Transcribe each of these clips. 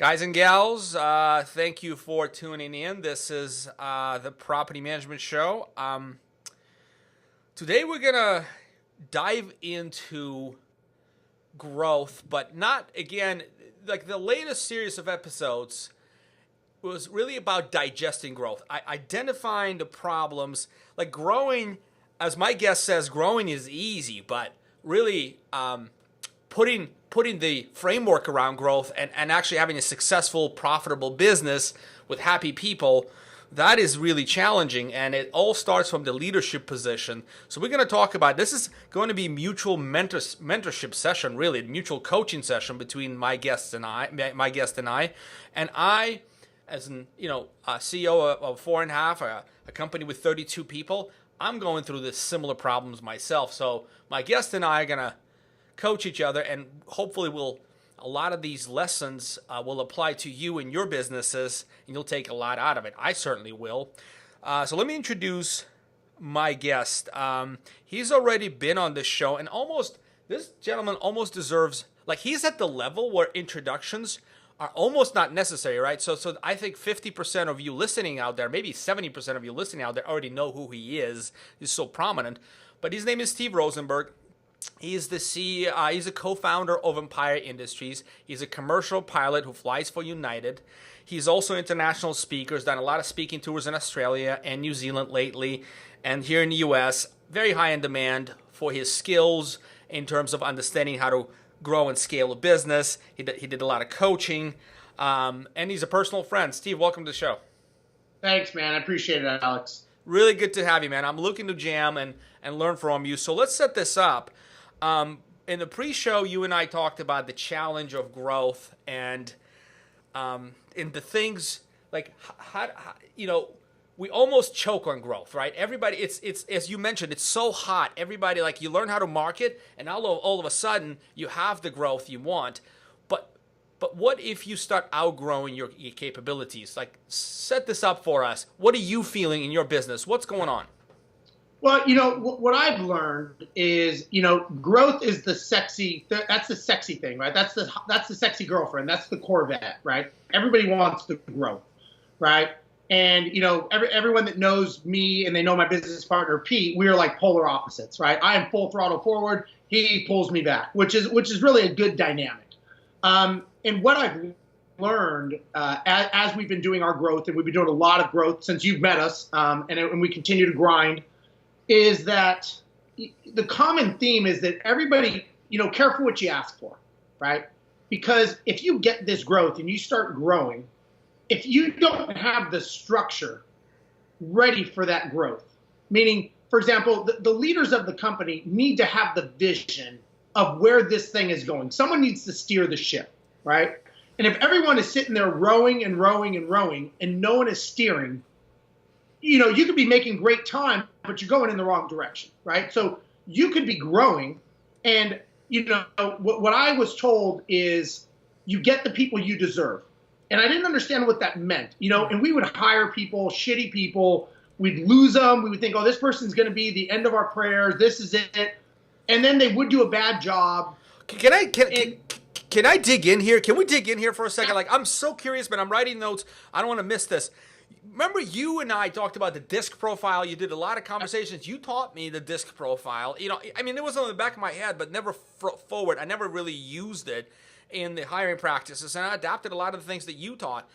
Guys and gals, thank you for tuning in. This is the Property Management Show. Today we're going to dive into growth, but not, again, like the latest series of episodes was really about digesting growth, identifying the problems. Like growing, as my guest says, growing is easy, but really putting the framework around growth and actually having a successful, profitable business with happy people, that is really challenging, and it all starts from the leadership position. So we're going to talk about, this is going to be mutual mentorship session, really, mutual coaching session between my guest and I, and I, as an a CEO of 4.5, a company with 32 people, I'm going through this similar problems myself. So my guest and I are going to coach each other, and hopefully a lot of these lessons will apply to you and your businesses, and you'll take a lot out of it. I certainly will. So let me introduce my guest. He's already been on this show, and this gentleman almost deserves, like, he's at the level where introductions are almost not necessary, right? So I think 50% of you listening out there, maybe 70% of you listening out there already know who he is. He's so prominent. But his name is Steve Rozenberg. He's the CEO. He's a co-founder of Empire Industries. He's a commercial pilot who flies for United. He's also an international speaker. He's done a lot of speaking tours in Australia and New Zealand lately, and here in the U.S. Very high in demand for his skills in terms of understanding how to grow and scale a business. He did a lot of coaching, and he's a personal friend. Steve, welcome to the show. Thanks, man. I appreciate it, Alex. Really good to have you, man. I'm looking to jam and learn from you. So let's set this up. In the pre-show, you and I talked about the challenge of growth and in the things like how we almost choke on growth, right? Everybody, it's as you mentioned, it's so hot. Everybody, like, you learn how to market, and all of a sudden you have the growth you want. But what if you start outgrowing your capabilities? Like, set this up for us. What are you feeling in your business? What's going on? Well, what I've learned is, growth is that's the sexy thing, right? That's the sexy girlfriend. That's the Corvette, right? Everybody wants the growth, right? And, everyone that knows me and they know my business partner, Pete, we are like polar opposites, right? I am full throttle forward. He pulls me back, which is really a good dynamic. And what I've learned as we've been doing our growth, and we've been doing a lot of growth since you've met us, and we continue to grind, is that the common theme is that everybody, careful what you ask for, right? Because if you get this growth and you start growing, if you don't have the structure ready for that growth, meaning, for example, the leaders of the company need to have the vision of where this thing is going. Someone needs to steer the ship, right? And if everyone is sitting there rowing and rowing and rowing and no one is steering, you could be making great time, but you're going in the wrong direction, right? So you could be growing, and, what I was told is you get the people you deserve. And I didn't understand what that meant, and we would hire people, shitty people. We'd lose them. We would think, oh, this person's going to be the end of our prayers. This is it. And then they would do a bad job. Can I dig in here? Can we dig in here for a second? Like, I'm so curious, man. I'm writing notes. I don't want to miss this. Remember, you and I talked about the disc profile. You did a lot of conversations. You taught me the disc profile. It was on the back of my head, but never forward. I never really used it in the hiring practices, and I adapted a lot of the things that you taught.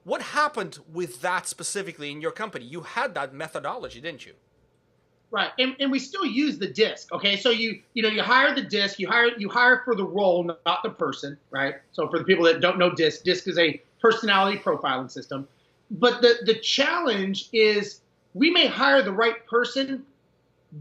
What happened with that specifically in your company? You had that methodology, didn't you? Right, and we still use the disc. Okay, so you hire the disc. You hire for the role, not the person, right? So for the people that don't know disc is a personality profiling system. But the challenge is we may hire the right person,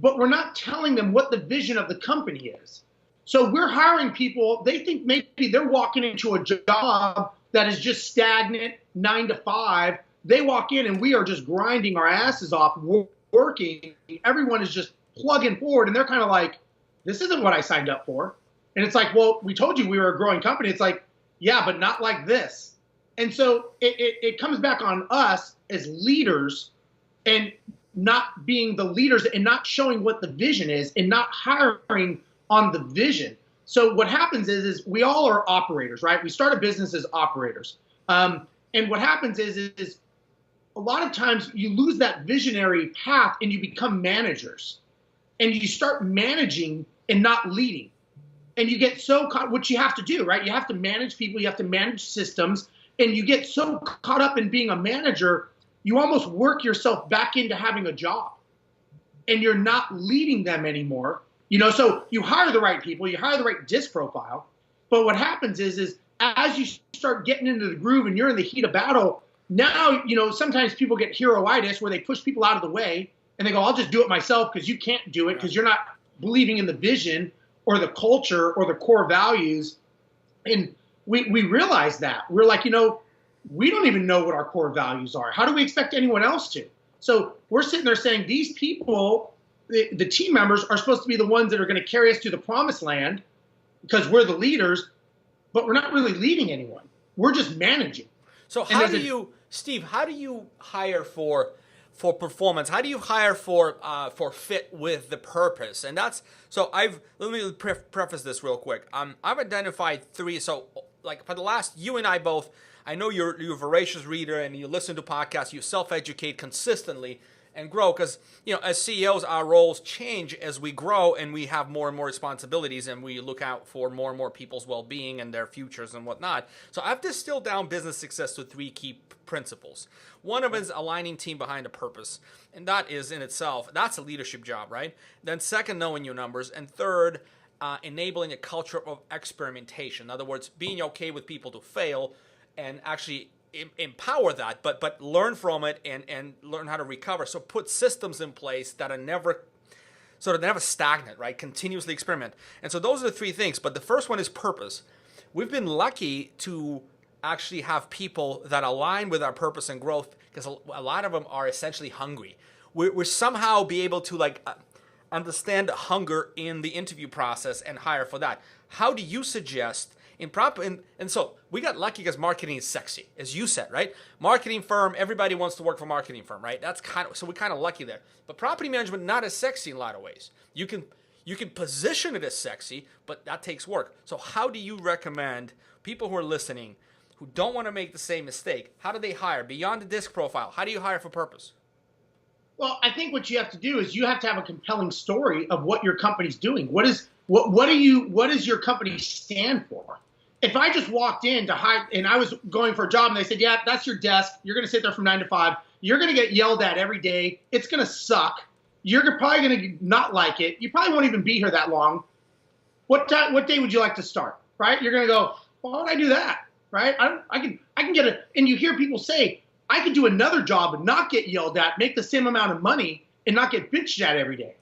but we're not telling them what the vision of the company is. So we're hiring people. They think maybe they're walking into a job that is just stagnant, 9 to 5. They walk in and we are just grinding our asses off, working. Everyone is just plugging forward, and they're kind of like, this isn't what I signed up for. And it's like, well, we told you we were a growing company. It's like, yeah, but not like this. And so it comes back on us as leaders and not being the leaders and not showing what the vision is and not hiring on the vision. So what happens is we all are operators, right? We start a business as operators. And what happens is a lot of times you lose that visionary path and you become managers. And you start managing and not leading. And you get so caught, which you have to do, right? You have to manage people, you have to manage systems, and you get so caught up in being a manager, you almost work yourself back into having a job. And you're not leading them anymore. So you hire the right people, you hire the right disc profile. But what happens is as you start getting into the groove and you're in the heat of battle, now, sometimes people get heroitis where they push people out of the way and they go, I'll just do it myself because you can't do it because you're not believing in the vision or the culture or the core values. And we realize that. We're like, we don't even know what our core values are. How do we expect anyone else to? So we're sitting there saying these people, the team members, are supposed to be the ones that are going to carry us to the promised land because we're the leaders, but we're not really leading anyone. We're just managing. So Steve, how do you hire for performance? How do you hire for fit with the purpose? And that's let me preface this real quick. I've identified three. So like for the last, you and I both, I know you're a voracious reader and you listen to podcasts, you self-educate consistently and grow because, as CEOs, our roles change as we grow and we have more and more responsibilities and we look out for more and more people's well-being and their futures and whatnot. So I've distilled down business success to three key principles. One of them is aligning team behind a purpose. And that is in itself, that's a leadership job, right? Then second, knowing your numbers. And third, enabling a culture of experimentation. In other words, being okay with people to fail and actually empower that, but learn from it and learn how to recover. So put systems in place that are never stagnant, right? Continuously experiment. And so those are the three things. But the first one is purpose. We've been lucky to actually have people that align with our purpose and growth because a lot of them are essentially hungry. We're somehow be able to understand hunger in the interview process and hire for that. How do you suggest and so we got lucky because marketing is sexy, as you said, right? Marketing firm, everybody wants to work for a marketing firm, right? So we're kind of lucky there. But property management, not as sexy in a lot of ways. You can position it as sexy, but that takes work. So how do you recommend people who are listening who don't want to make the same mistake, how do they hire beyond the disc profile? How do you hire for purpose? Well, I think what you have to do is you have to have a compelling story of what your company's doing. What does your company stand for? If I just walked in to hire and I was going for a job and they said, yeah, that's your desk. You're going to sit there from 9 to 5. You're going to get yelled at every day. It's going to suck. You're probably going to not like it. You probably won't even be here that long. What day would you like to start? Right? You're going to go, why would I do that? Right? I can get it. And you hear people say, I could do another job and not get yelled at, make the same amount of money and not get bitched at every day.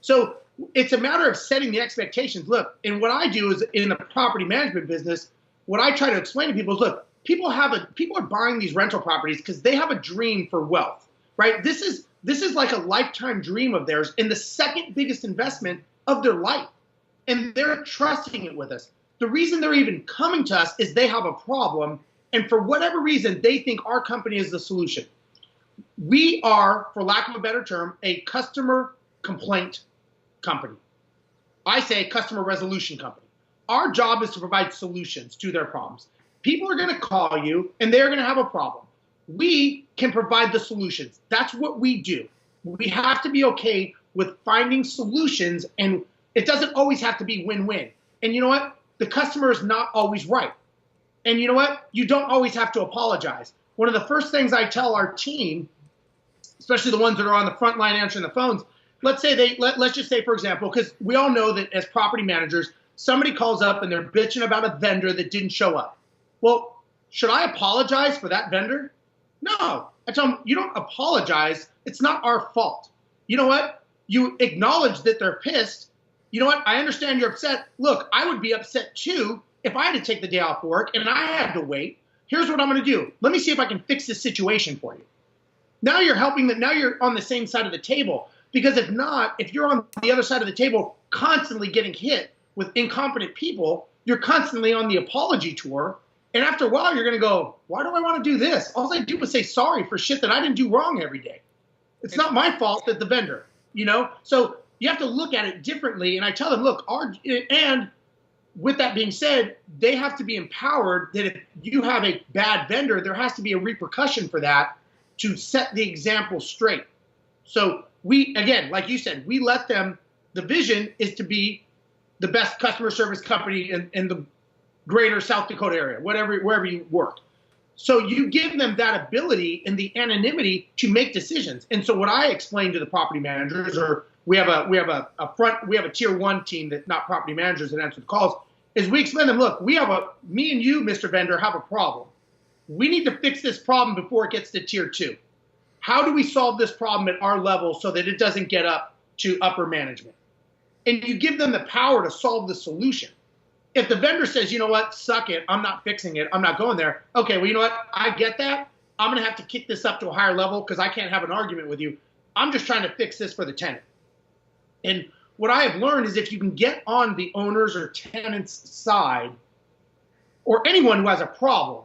So it's a matter of setting the expectations. Look, and what I do is in the property management business, what I try to explain to people is, look, people are buying these rental properties because they have a dream for wealth, right? This is like a lifetime dream of theirs and the second biggest investment of their life. And they're trusting it with us. The reason they're even coming to us is they have a problem. And for whatever reason, they think our company is the solution. We are, for lack of a better term, a customer complaint company. I say customer resolution company. Our job is to provide solutions to their problems. People are going to call you and they're going to have a problem. We can provide the solutions. That's what we do. We have to be okay with finding solutions, and it doesn't always have to be win-win. And you know what? The customer is not always right. And you know what? You don't always have to apologize. One of the first things I tell our team, especially the ones that are on the front line answering the phones, let's just say, for example, because we all know that as property managers, somebody calls up and they're bitching about a vendor that didn't show up. Well, should I apologize for that vendor? No. I tell them, you don't apologize. It's not our fault. You know what? You acknowledge that they're pissed. You know what? I understand you're upset. Look, I would be upset too if I had to take the day off work and I had to wait. Here's what I'm going to do. Let me see if I can fix this situation for you. Now you're helping them. Now you're on the same side of the table. Because if not, if you're on the other side of the table constantly getting hit with incompetent people, you're constantly on the apology tour. And after a while, you're going to go, why do I want to do this? All I do is say sorry for shit that I didn't do wrong every day. It's not my fault that the vendor, So you have to look at it differently. And I tell them, look, with that being said, they have to be empowered that if you have a bad vendor, there has to be a repercussion for that to set the example straight. So we, again, like you said, we let them, the vision is to be the best customer service company in the greater South Dakota area, wherever you work. So you give them that ability and the anonymity to make decisions. And so what I explain to the property managers, or we have a tier 1 team that not property managers that answer the calls, is we explain to them, look, me and you, Mr. Vendor, have a problem. We need to fix this problem before it gets to tier 2. How do we solve this problem at our level so that it doesn't get up to upper management? And you give them the power to solve the solution. If the vendor says, you know what, suck it, I'm not fixing it, I'm not going there. Okay, well, you know what, I get that. I'm going to have to kick this up to a higher level because I can't have an argument with you. I'm just trying to fix this for the tenant. And what I have learned is if you can get on the owner's or tenant's side, or anyone who has a problem,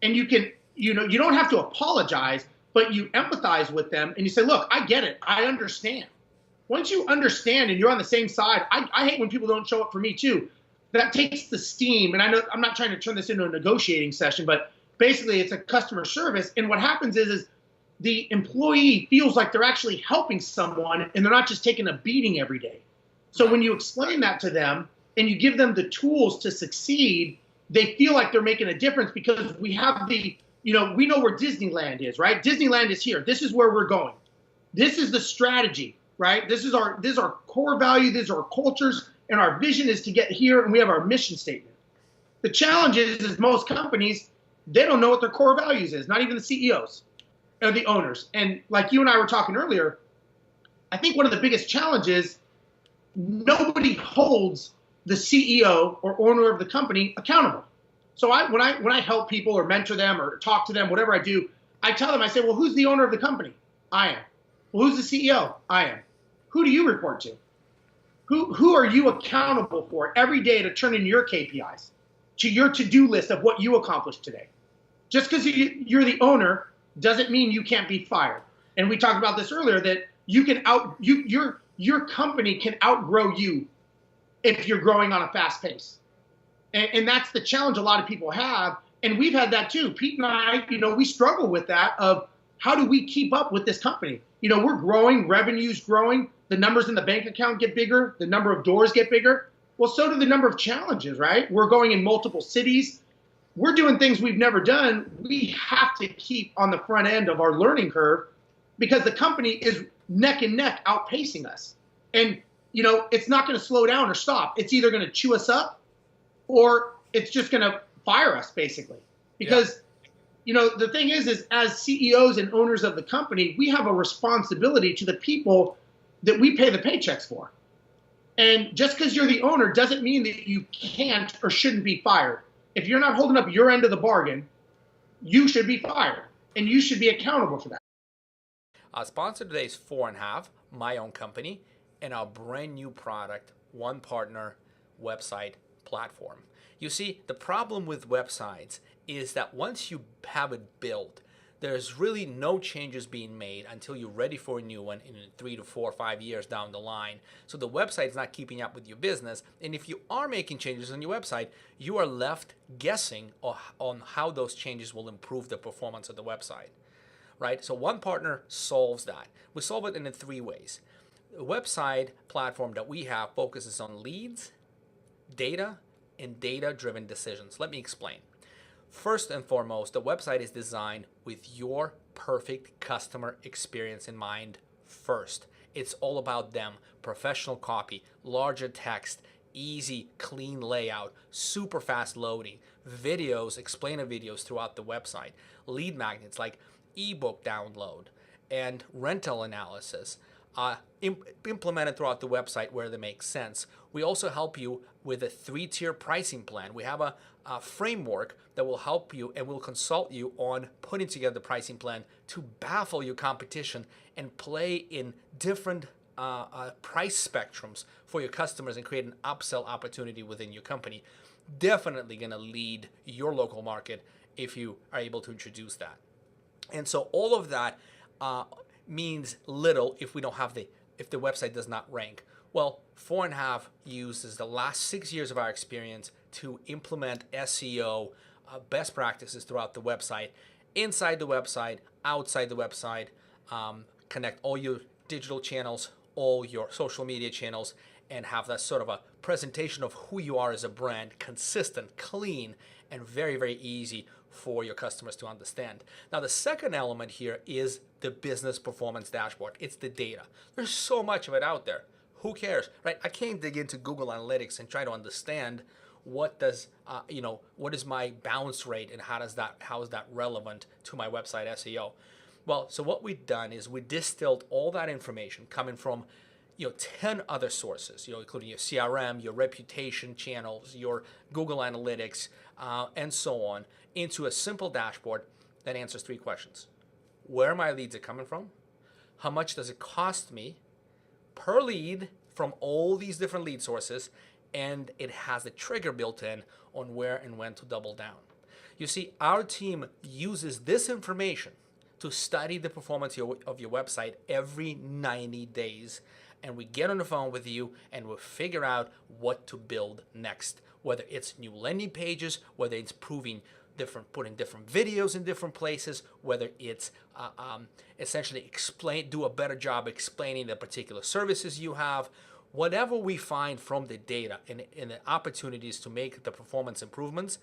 and you can, you don't have to apologize, but you empathize with them and you say, look, I get it, I understand. Once you understand and you're on the same side, I hate when people don't show up for me too. That takes the steam. And I know I'm not trying to turn this into a negotiating session, but basically it's a customer service. And what happens is the employee feels like they're actually helping someone and they're not just taking a beating every day. So when you explain that to them and you give them the tools to succeed, they feel like they're making a difference because we have we know where Disneyland is, right? Disneyland is here. This is where we're going. This is the strategy, right? This is our core value. These are our cultures. And our vision is to get here, and we have our mission statement. The challenge is most companies, they don't know what their core values is, not even the CEOs or the owners. And like you and I were talking earlier, I think one of the biggest challenges, nobody holds the CEO or owner of the company accountable. So when I help people or mentor them or talk to them, whatever I do, I tell them, I say, well, who's the owner of the company? I am. Well, who's the CEO? I am. Who do you report to? Who are you accountable for every day to turn in your KPIs, to your to-do list of what you accomplished today? Just because you're the owner doesn't mean you can't be fired. And we talked about this earlier, that your company can outgrow you if you're growing on a fast pace. And that's the challenge a lot of people have. And we've had that too. Pete and I, we struggle with that of how do we keep up with this company? We're growing, revenue's growing. The numbers in the bank account get bigger. The number of doors get bigger. Well, so do the number of challenges, right? We're going in multiple cities. We're doing things we've never done. We have to keep on the front end of our learning curve because the company is neck and neck outpacing us. And, it's not going to slow down or stop. It's either going to chew us up or it's just going to fire us, basically. Because, the thing is as CEOs and owners of the company, we have a responsibility to the people that we pay the paychecks for. And just because you're the owner doesn't mean that you can't or shouldn't be fired. If you're not holding up your end of the bargain, you should be fired. And you should be accountable for that. Our sponsor today is 4.5, my own company, and our brand new product, One Partner website platform. You see, the problem with websites is that once you have it built, there's really no changes being made until you're ready for a new one in 3 to 4 or 5 years down the line. So the website's not keeping up with your business. And if you are making changes on your website, you are left guessing on how those changes will improve the performance of the website, right? So One Partner solves that. We solve it in 3 ways. The website platform that we have focuses on leads, data, and data-driven decisions. Let me explain. First and foremost, the website is designed with your perfect customer experience in mind first. It's all about them. Professional copy, larger text, easy, clean layout, super fast loading, videos, explainer videos throughout the website, lead magnets like ebook download, and rental analysis. Implemented throughout the website where they make sense. We also help you with a 3-tier pricing plan. We have a framework that will help you and will consult you on putting together the pricing plan to baffle your competition and play in different price spectrums for your customers and create an upsell opportunity within your company. Definitely going to lead your local market if you are able to introduce that. And so all of that means little if we don't have if the website does not rank. Well, 4.5 uses the last 6 years of our experience to implement SEO best practices throughout the website, inside the website, outside the website, connect all your digital channels, all your social media channels, and have that sort of a presentation of who you are as a brand, consistent, clean, and very, very easy for your customers to understand. Now, the second element here is the business performance dashboard. It's the data. There's so much of it out there. Who cares, right? I can't dig into Google Analytics and try to understand what does, what is my bounce rate and how is that relevant to my website SEO? Well, so what we've done is we distilled all that information coming from 10 other sources, including your CRM, your reputation channels, your Google Analytics, and so on, into a simple dashboard that answers 3 questions. Where my leads are coming from? How much does it cost me per lead from all these different lead sources? And it has a trigger built in on where and when to double down. You see, our team uses this information to study the performance of your website every 90 days. And we get on the phone with you and we'll figure out what to build next. Whether it's new landing pages, whether it's putting different videos in different places, whether it's essentially do a better job explaining the particular services you have. Whatever we find from the data and the opportunities to make the performance improvements,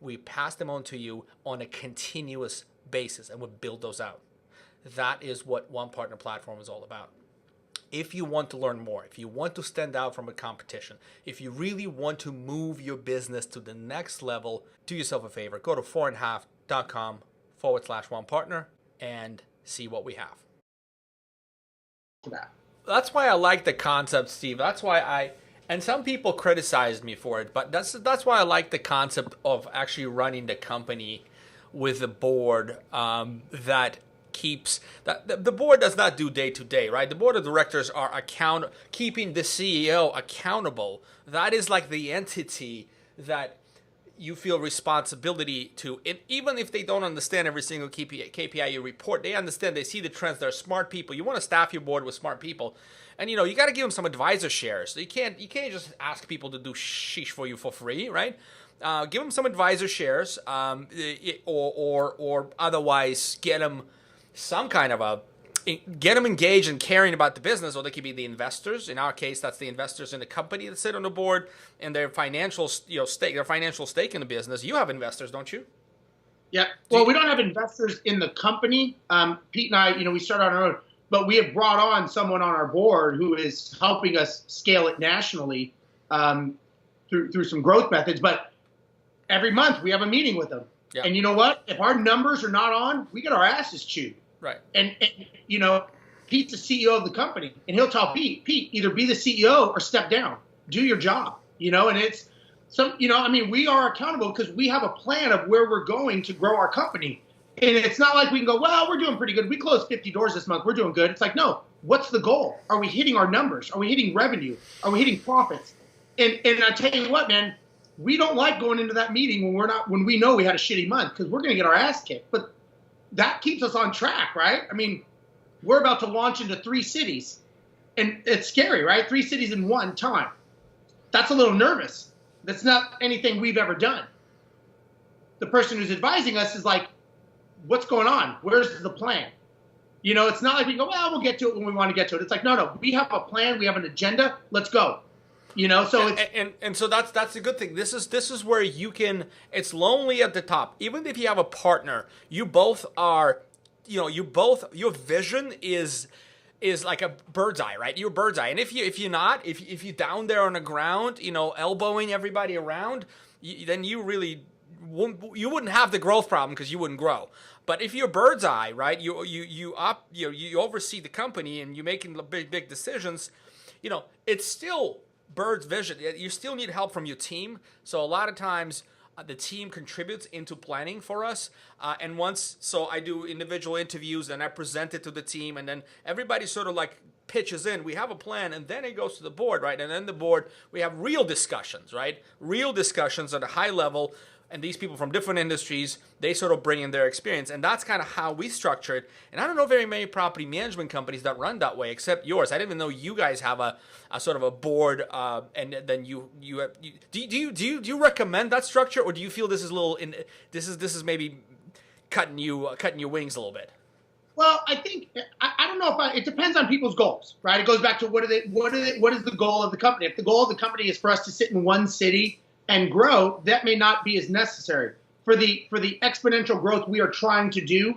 we pass them on to you on a continuous basis and we build those out. That is what One Partner Platform is all about. If you want to learn more, if you want to stand out from a competition, if you really want to move your business to the next level, do yourself a favor. Go to 4.5.com/OnePartner and see what we have. That's why I like the concept, Steve. That's why and some people criticized me for it, but that's why I like the concept of actually running the company with a board that keeps that the board does not do day to day, right? The board of directors are keeping the CEO accountable. That is like the entity that you feel responsibility to. And even if they don't understand every single KPI you report, they understand, they see the trends. They're smart people. You want to staff your board with smart people. And you got to give them some advisor shares. So you can't just ask people to do sheesh for you for free, right? Give them some advisor shares, or otherwise get them some kind of get them engaged and caring about the business, or they could be the investors. In our case, that's the investors in the company that sit on the board and their financial stake in the business. You have investors, don't you? Yeah. Well, we don't have investors in the company. Pete and I, we started on our own, but we have brought on someone on our board who is helping us scale it nationally through some growth methods. But every month we have a meeting with them. Yeah. And you know what? If our numbers are not on, we get our asses chewed. Right. And Pete's the CEO of the company, and he'll tell Pete, either be the CEO or step down, do your job, and it's we are accountable because we have a plan of where we're going to grow our company. And it's not like we can go, well, we're doing pretty good. We closed 50 doors this month. We're doing good. It's like, no, what's the goal? Are we hitting our numbers? Are we hitting revenue? Are we hitting profits? And I tell you what, man, we don't like going into that meeting when we know we had a shitty month, because we're going to get our ass kicked. But that keeps us on track, right? I mean, we're about to launch into 3 cities, and it's scary, right? 3 cities in one time. That's a little nervous. That's not anything we've ever done. The person who's advising us is like, what's going on? Where's the plan? It's not like we go, well, we'll get to it when we want to get to it. It's like, no, we have a plan. We have an agenda. Let's go. So it's so that's a good thing. This is where you can. It's lonely at the top. Even if you have a partner, you both are. Your vision is like a bird's eye, right? You're bird's eye, and if you're down there on the ground, elbowing everybody around, then you really wouldn't have the growth problem, because you wouldn't grow. But if you're bird's eye, right, you oversee the company and you're making big decisions, it's still bird's vision. You still need help from your team. So a lot of times the team contributes into planning for us. So I do individual interviews and I present it to the team, and then everybody sort of like pitches in. We have a plan, and then it goes to the board, right? And then the board, we have real discussions, right? Real discussions at a high level. and these people from different industries, they sort of bring in their experience, and that's kind of how we structure it. And I don't know very many property management companies that run that way, except yours. I didn't even know you guys have a sort of a board, and then do you recommend that structure, or do you feel this is maybe cutting your wings a little bit? Well, I think I don't know if it depends on people's goals, right? It goes back to what is the goal of the company? If the goal of the company is for us to sit in one city and grow, that may not be as necessary. For the exponential growth we are trying to do,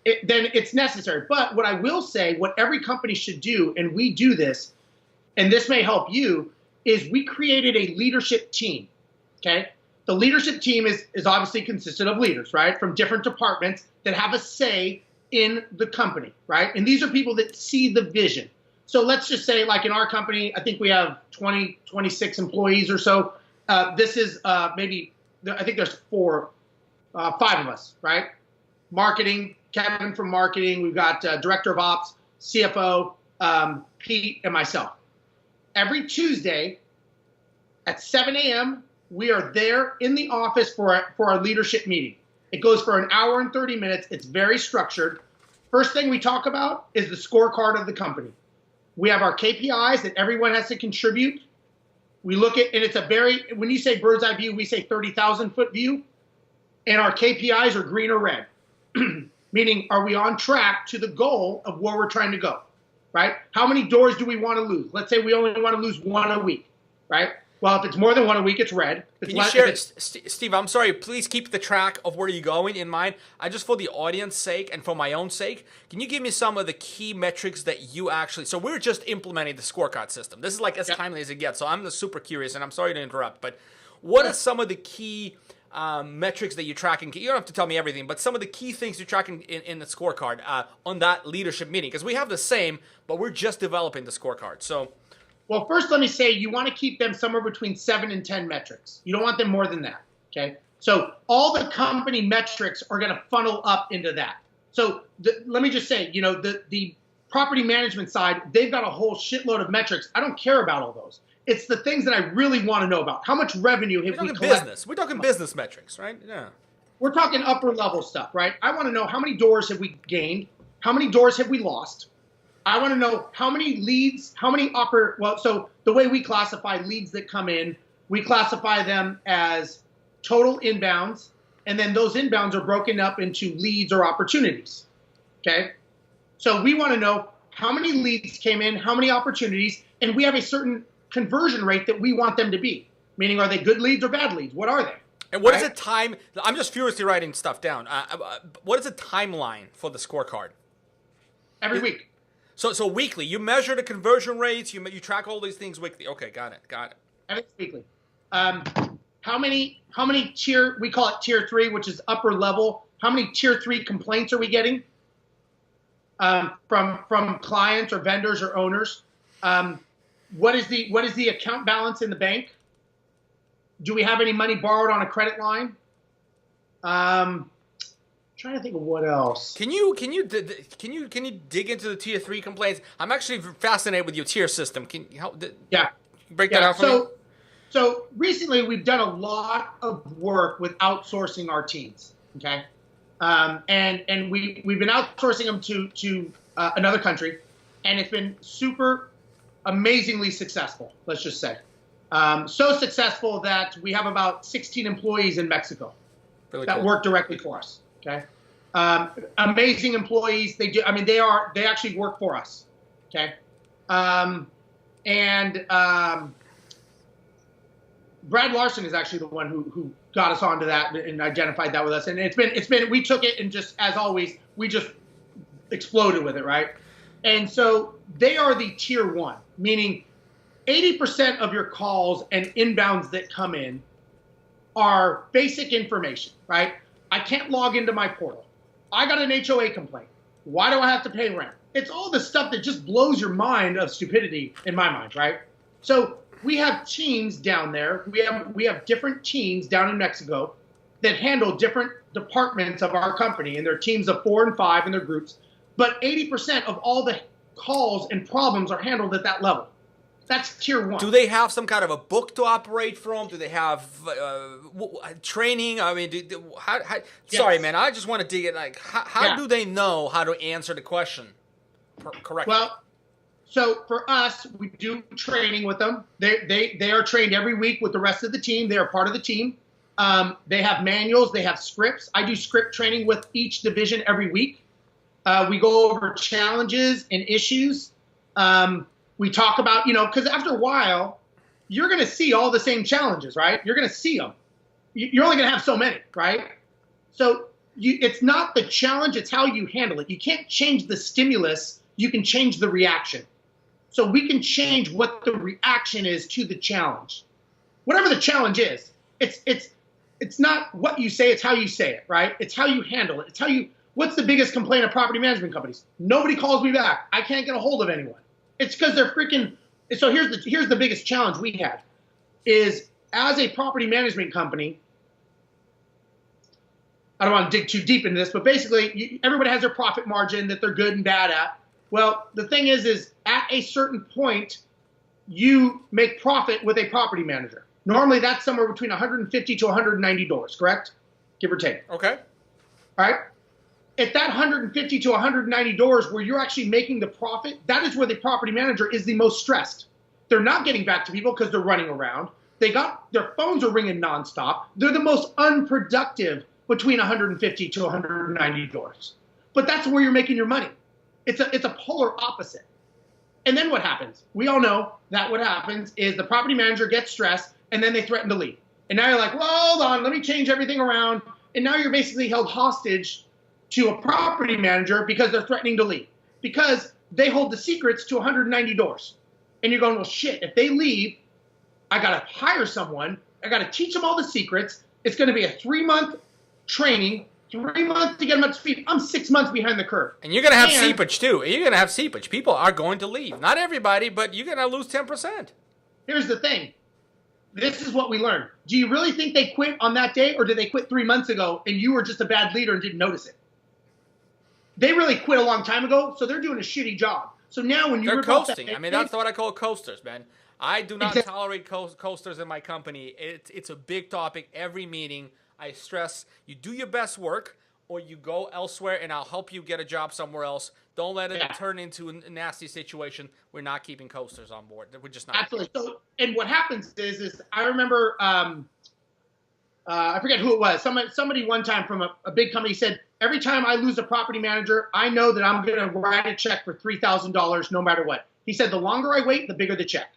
then it's necessary. But what I will say, what every company should do, and we do this, and this may help you, is we created a leadership team. Okay, the leadership team is obviously consisted of leaders, right, from different departments that have a say in the company, right? And these are people that see the vision. So let's just say, like in our company, I think we have 26 employees or so. This is maybe, I think there's 5 of us, right? Marketing, Kevin from marketing. We've got director of ops, CFO, Pete, and myself. Every Tuesday at 7 a.m., we are there in the office for our leadership meeting. It goes for an hour and 30 minutes. It's very structured. First thing we talk about is the scorecard of the company. We have our KPIs that everyone has to contribute. We look at, and it's when you say bird's eye view, we say 30,000 foot view. And our KPIs are green or red, meaning are we on track to the goal of where we're trying to go, right? How many doors do we want to lose? Let's say we only want to lose 1 a week, right? Well, if it's more than 1 a week, it's red. Can you share, Steve, I'm sorry, please keep the track of where you're going in mind. Just for the audience sake and for my own sake, can you give me some of the key metrics that you actually, so we're just implementing the scorecard system. This is like as timely as it gets, so I'm super curious, and I'm sorry to interrupt, but what are some of the key metrics that you're tracking? You don't have to tell me everything, but some of the key things you're tracking in the scorecard on that leadership meeting, because we have the same, but we're just developing the scorecard, so... Well, first, let me say you want to keep them somewhere between 7 and 10 metrics. You don't want them more than that, okay? So all the company metrics are going to funnel up into that. So let me just say, the property management side, they've got a whole shitload of metrics. I don't care about all those. It's the things that I really want to know about. How much revenue have we collected? We're talking business metrics, right? Yeah. We're talking upper level stuff, right? I want to know how many doors have we gained? How many doors have we lost? I want to know how many leads, so the way we classify leads that come in, we classify them as total inbounds, and then those inbounds are broken up into leads or opportunities, okay? So we want to know how many leads came in, how many opportunities, and we have a certain conversion rate that we want them to be, meaning are they good leads or bad leads? What are they? And what is the time, I'm just furiously writing stuff down. What is the timeline for the scorecard? Every week. So weekly, you measure the conversion rates, you track all these things weekly. Okay, got it. Everything's weekly. How many we call it tier 3, which is upper level. How many tier 3 complaints are we getting from clients or vendors or owners? What is the account balance in the bank? Do we have any money borrowed on a credit line? Trying to think of what else. Can you dig into the tier 3 complaints? I'm actually fascinated with your tier system. Can you help? Break that out for me. So recently we've done a lot of work with outsourcing our teams. Okay, and we've been outsourcing them to another country, and it's been super amazingly successful. Let's just say, so successful that we have about 16 employees in Mexico that work directly for us. Okay, amazing employees. They actually work for us. Okay, Brad Larson is actually the one who got us onto that and identified that with us. And it's been we took it and just, as always, we just exploded with it, right? And so they are the tier 1, meaning 80% of your calls and inbounds that come in are basic information, right? I can't log into my portal. I got an HOA complaint. Why do I have to pay rent? It's all the stuff that just blows your mind of stupidity in my mind, right? So we have teams down there. We have different teams down in Mexico that handle different departments of our company, and they're teams of 4 and 5 in their groups. But 80% of all the calls and problems are handled at that level. That's tier 1. Do they have some kind of a book to operate from? Do they have training? I mean, sorry, man. I just want to dig in. Like, how do they know how to answer the question correctly? Well, so for us, we do training with them. They are trained every week with the rest of the team. They are part of the team. They have manuals. They have scripts. I do script training with each division every week. We go over challenges and issues. We talk about, because after a while, you're going to see all the same challenges, right? You're going to see them. You're only going to have so many, right? So it's not the challenge, it's how you handle it. You can't change the stimulus. You can change the reaction. So we can change what the reaction is to the challenge. Whatever the challenge is, it's not what you say, it's how you say it, right? It's how you handle it. What's the biggest complaint of property management companies? Nobody calls me back. I can't get a hold of anyone. It's because they're freaking. So here's the biggest challenge we had is as a property management company. I don't want to dig too deep into this, but basically everybody has their profit margin that they're good and bad at. Well, the thing is at a certain point, you make profit with a property manager. Normally that's somewhere between $150 to $190, correct? Give or take. Okay. All right. At that $150 to $190 where you're actually making the profit, that is where the property manager is the most stressed. They're not getting back to people because they're running around. Their phones are ringing nonstop. They're the most unproductive between $150 to $190. But that's where you're making your money. It's a polar opposite. And then what happens? We all know that what happens is the property manager gets stressed and then they threaten to leave. And now you're like, well, hold on, let me change everything around. And now you're basically held hostage to a property manager because they're threatening to leave. Because they hold the secrets to $190 doors. And you're going, well, shit, if they leave, I got to hire someone. I got to teach them all the secrets. It's going to be a 3-month training, 3 months to get them up to speed. I'm 6 months behind the curve. And you're going to have seepage, too. You're going to have seepage. People are going to leave. Not everybody, but you're going to lose 10%. Here's the thing. This is what we learned. Do you really think they quit on that day, or did they quit 3 months ago and you were just a bad leader and didn't notice it? They really quit a long time ago, so they're doing a shitty job. So now when you're coasting. I mean, that's what I call coasters, man. I do not tolerate coasters in my company. It's a big topic every meeting. I stress you do your best work or you go elsewhere and I'll help you get a job somewhere else. Don't let it turn into a nasty situation. We're not keeping coasters on board. We're just not. Absolutely. So, and what happens is I remember, I forget who it was. Somebody one time from a big company said, every time I lose a property manager, I know that I'm going to write a check for $3,000 no matter what. He said, the longer I wait, the bigger the check.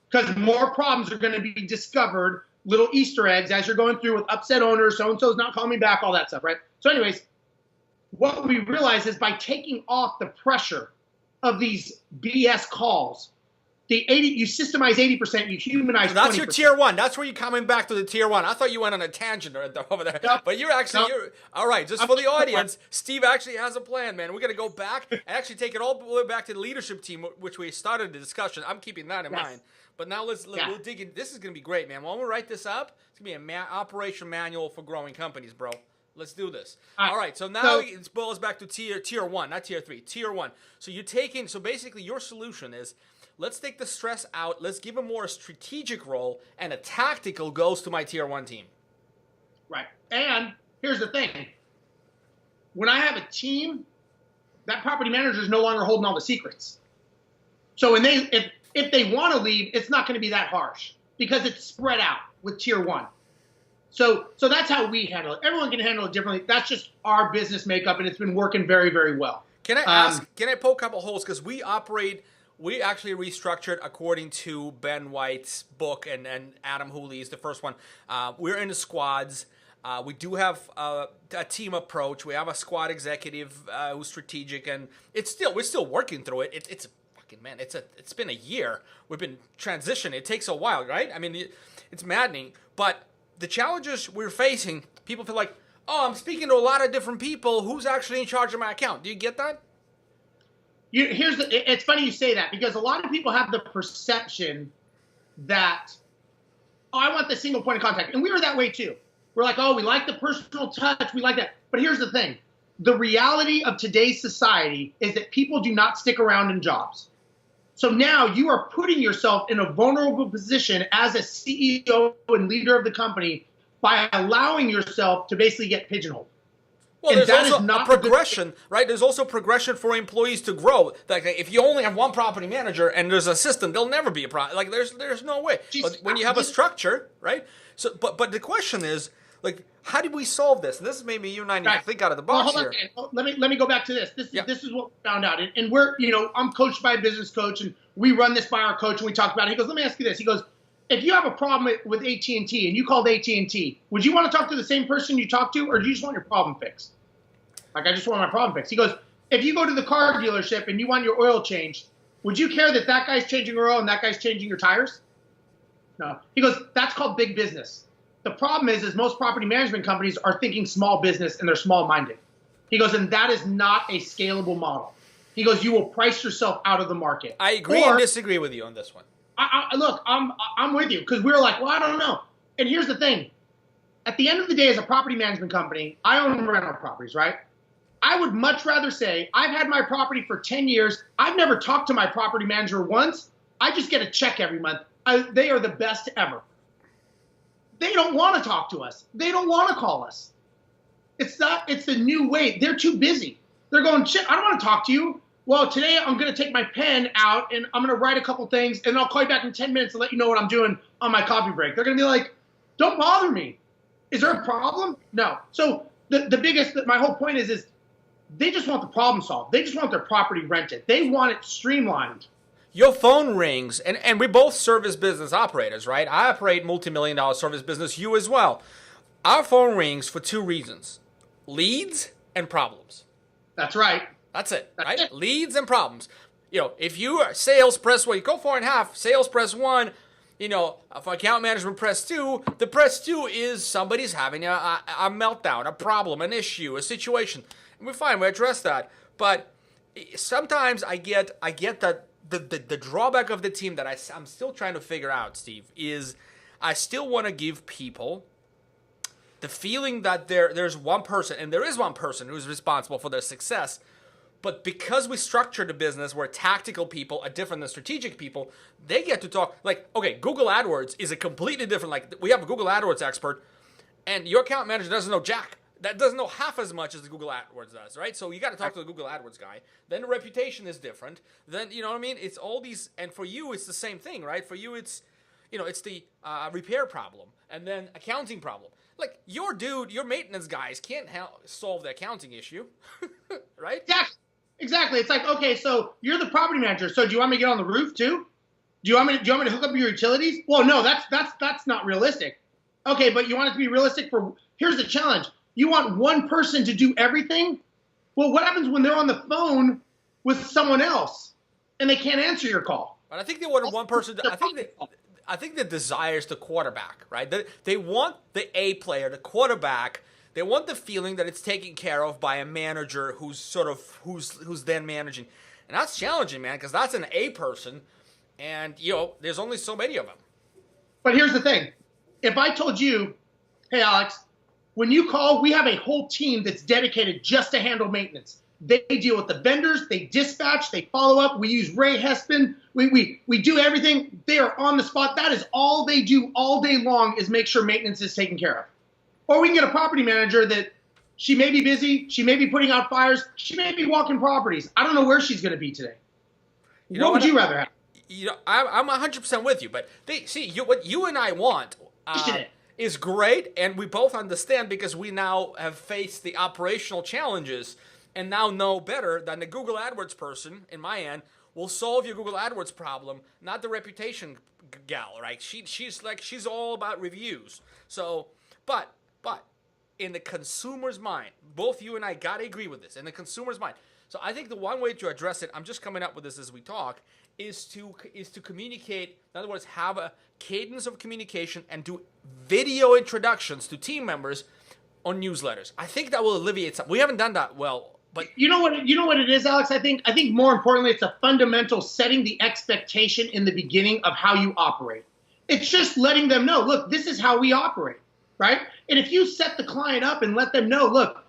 Because more problems are going to be discovered, little Easter eggs as you're going through with upset owners, so-and-so's not calling me back, all that stuff, right? So anyways, what we realize is by taking off the pressure of these BS calls, you systemize 80%, you humanize 20%. That's your tier 1. That's where you're coming back to the tier 1. I thought you went on a tangent over there. Yep. But you're all right, just for the audience, Steve actually has a plan, man. We're going to go back and actually take it all the way back to the leadership team, which we started the discussion. I'm keeping that in mind. But now we'll dig in. This is going to be great, man. When we write this up, it's going to be an operation manual for growing companies, bro. Let's do this. All right. So now it boils back to tier 1, not tier 3. Tier 1. So basically your solution is, let's take the stress out. Let's give them more a strategic role, and a tactical goes to my tier 1 team. Right. And here's the thing. When I have a team, that property manager is no longer holding all the secrets. So if they want to leave, it's not going to be that harsh because it's spread out with tier 1. So that's how we handle it. Everyone can handle it differently. That's just our business makeup, and it's been working very, very well. Can I poke a couple holes? Because we actually restructured according to Ben White's book and Adam Hooley's, the first one. We're in the squads. We do have a team approach. We have a squad executive who's strategic, and we're still working through it. It's fucking, man, it's been a year. We've been transitioning. It takes a while, right? I mean, it's maddening. But the challenges we're facing, people feel like, oh, I'm speaking to a lot of different people. Who's actually in charge of my account? Do you get that? It's funny you say that because a lot of people have the perception that, oh, I want the single point of contact. And we were that way too. We're like, oh, we like the personal touch. We like that. But here's the thing. The reality of today's society is that people do not stick around in jobs. So now you are putting yourself in a vulnerable position as a CEO and leader of the company by allowing yourself to basically get pigeonholed. Well, and there's also a progression, right? There's also progression for employees to grow. Like, if you only have one property manager and there's an assistant, there'll never be a problem. Like, there's no way. But when you have a structure, right? So, but the question is, like, how did we solve this? And this is maybe you and I need to think out of the box here. Let me go back to this. This is what we found out. And we're, I'm coached by a business coach, and we run this by our coach, and we talk about it. He goes, let me ask you this. He goes, if you have a problem with AT&T and you called AT&T, would you want to talk to the same person you talked to, or do you just want your problem fixed? Like, I just want my problem fixed. He goes, if you go to the car dealership and you want your oil changed, would you care that guy's changing your oil and that guy's changing your tires? No. He goes, that's called big business. The problem is most property management companies are thinking small business and they're small-minded. He goes, and that is not a scalable model. He goes, you will price yourself out of the market. I agree and disagree with you on this one. Look, I'm with you, because we were like, well, I don't know. And here's the thing. At the end of the day, as a property management company, I own rental properties, right? I would much rather say I've had my property for 10 years. I've never talked to my property manager once. I just get a check every month. They are the best ever. They don't want to talk to us. They don't want to call us. It's the new way. They're too busy. They're going, shit, I don't want to talk to you. Well, today I'm going to take my pen out and I'm going to write a couple things, and I'll call you back in 10 minutes to let you know what I'm doing on my coffee break. They're going to be like, don't bother me. Is there a problem? No. So my whole point is they just want the problem solved. They just want their property rented. They want it streamlined. Your phone rings, and we both service business operators, right? I operate multi-million-dollar service business, you as well. Our phone rings for two reasons: leads and problems. That's right. That's it, right? It. Leads and problems. If you are sales, press 1. You go 4.5. Sales, press 1. For account management, press 2. The press 2 is somebody's having a meltdown, a problem, an issue, a situation. And we're fine. We address that. But sometimes I get that the drawback of the team that I'm still trying to figure out, Steve, is I still want to give people the feeling that there's one person, and there is one person who's responsible for their success. But because we structure the business where tactical people are different than strategic people, they get to talk. Like, okay, Google AdWords is a completely different, like, we have a Google AdWords expert, and your account manager doesn't know jack. That doesn't know half as much as the Google AdWords does, right? So you got to talk to the Google AdWords guy. Then the reputation is different. Then, you know what I mean? It's all these, and for you, it's the same thing, right? For you, it's, it's the repair problem, and then accounting problem. Like, your maintenance guys can't solve the accounting issue, right? Yeah. Exactly. It's like, okay, so you're the property manager. So do you want me to get on the roof too? Do you want me to hook up your utilities? Well, no, that's not realistic. Okay, but you want it to be realistic here's the challenge. You want one person to do everything? Well, what happens when they're on the phone with someone else and they can't answer your call? But I think they want one person. I think the desire is the quarterback, right? They want the A player, the quarterback. They want the feeling that it's taken care of by a manager who's then managing. And that's challenging, man, because that's an A person, and, there's only so many of them. But here's the thing. If I told you, hey, Alex, when you call, we have a whole team that's dedicated just to handle maintenance. They deal with the vendors. They dispatch. They follow up. We use Ray Hespin. We do everything. They are on the spot. That is all they do all day long, is make sure maintenance is taken care of. Or we can get a property manager that she may be busy, she may be putting out fires, she may be walking properties. I don't know where she's going to be today. What would you rather have? I'm 100% with you, but what you and I want is great, and we both understand because we now have faced the operational challenges and now know better than the Google AdWords person, in my end, will solve your Google AdWords problem, not the reputation gal, right? She's all about reviews. So, but in the consumer's mind, both you and I got to agree with this, in the consumer's mind. So I think the one way to address it, I'm just coming up with this as we talk, is to communicate, in other words, have a cadence of communication and do video introductions to team members on newsletters. I think that will alleviate some. We haven't done that well, but you know what it is, Alex? I think more importantly, it's a fundamental setting the expectation in the beginning of how you operate. It's just letting them know, look, this is how we operate. Right? And if you set the client up and let them know, look,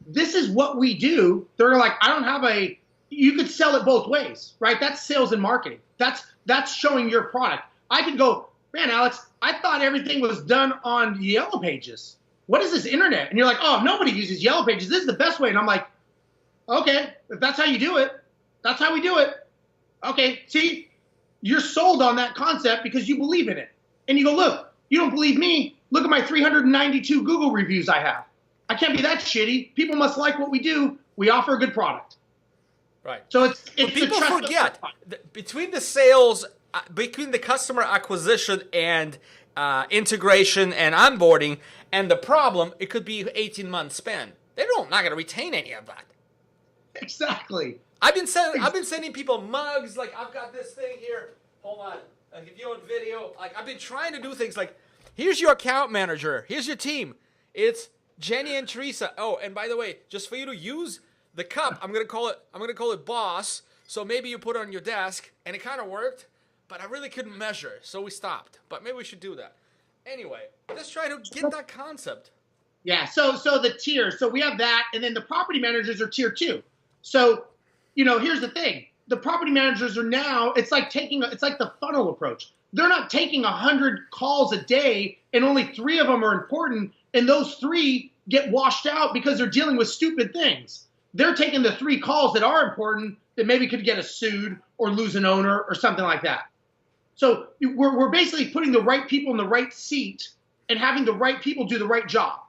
this is what we do, they're like, I don't have a you could sell it both ways, right? That's sales and marketing. That's showing your product. I could go, man, Alex, I thought everything was done on Yellow Pages. What is this internet? And you're like, oh, nobody uses Yellow Pages. This is the best way. And I'm like, okay, if that's how you do it, that's how we do it. Okay, see, you're sold on that concept because you believe in it. And you go, look, you don't believe me? Look at my 392 Google reviews I have. I can't be that shitty. People must like what we do. We offer a good product. Right. So it's people forget between the sales, between the customer acquisition and integration and onboarding and the problem, it could be 18 months span. They're not going to retain any of that. Exactly. I've been sending people mugs. Like, I've got this thing here. Hold on. Like, if you're on video, like, I've been trying to do things like, here's your account manager. Here's your team. It's Jenny and Teresa. Oh, and by the way, just for you to use the cup, I'm gonna call it Boss. So maybe you put it on your desk, and it kind of worked, but I really couldn't measure, so we stopped. But maybe we should do that. Anyway, let's try to get that concept. Yeah. So the tiers. So we have that, and then the property managers are tier 2. So, here's the thing. The property managers are now, it's like the funnel approach. They're not taking 100 calls a day and only 3 of them are important, and those 3 get washed out because they're dealing with stupid things. They're taking the 3 calls that are important that maybe could get us sued or lose an owner or something like that. So we're basically putting the right people in the right seat and having the right people do the right job,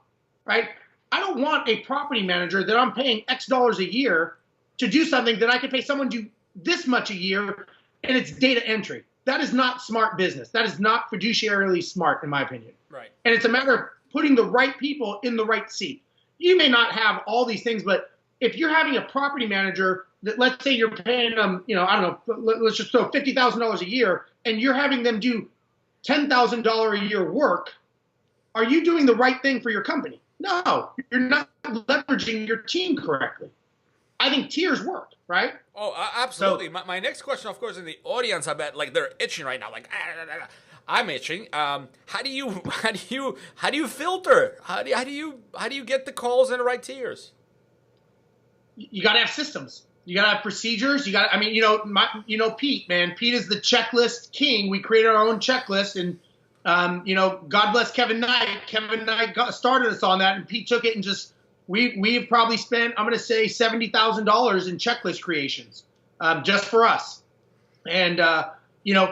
right? I don't want a property manager that I'm paying X dollars a year to do something that I could pay someone to do this much a year, and it's data entry. That is not smart business. That is not fiduciarily smart, in my opinion. Right. And it's a matter of putting the right people in the right seat. You may not have all these things, but if you're having a property manager that, let's say you're paying them, I don't know, let's just throw $50,000 a year, and you're having them do $10,000 a year work, are you doing the right thing for your company? No, you're not leveraging your team correctly. I think tiers work, right? Oh, absolutely. So, my next question, of course, in the audience, I bet, like, they're itching right now. Like, I'm itching. How do you filter? How do you get the calls in the right tiers? You got to have systems. You got to have procedures. Pete, man. Pete is the checklist king. We created our own checklist, and God bless Kevin Knight. Kevin Knight started us on that, and Pete took it and just. We've probably spent, I'm going to say, $70,000 in checklist creations just for us. And,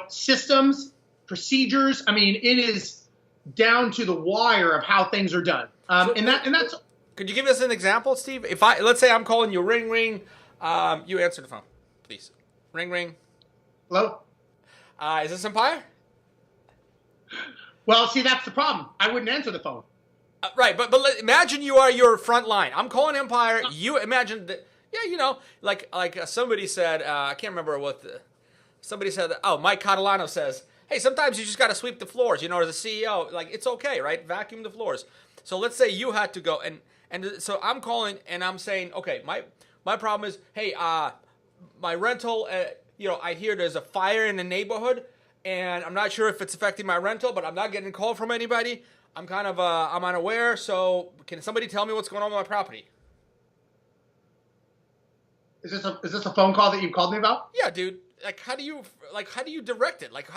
systems, procedures, I mean, it is down to the wire of how things are done. That's. Could you give us an example, Steve? Let's say I'm calling you, ring, ring. You answer the phone, please. Ring, ring. Hello? Is this Empire? Well, see, that's the problem. I wouldn't answer the phone. Right, but imagine you are your front line. I'm calling Empire. You imagine that, like somebody said, I can't remember somebody said, Mike Catalano says, hey, sometimes you just got to sweep the floors, as a CEO, like, it's okay, right? Vacuum the floors. So let's say you had to go, and so I'm calling, and I'm saying, okay, my problem is, hey, my rental, I hear there's a fire in the neighborhood, and I'm not sure if it's affecting my rental, but I'm not getting a call from anybody. I'm kind of, I'm unaware, so can somebody tell me what's going on with my property? Is this a phone call that you called me about? Yeah, dude. How do you direct it? Like,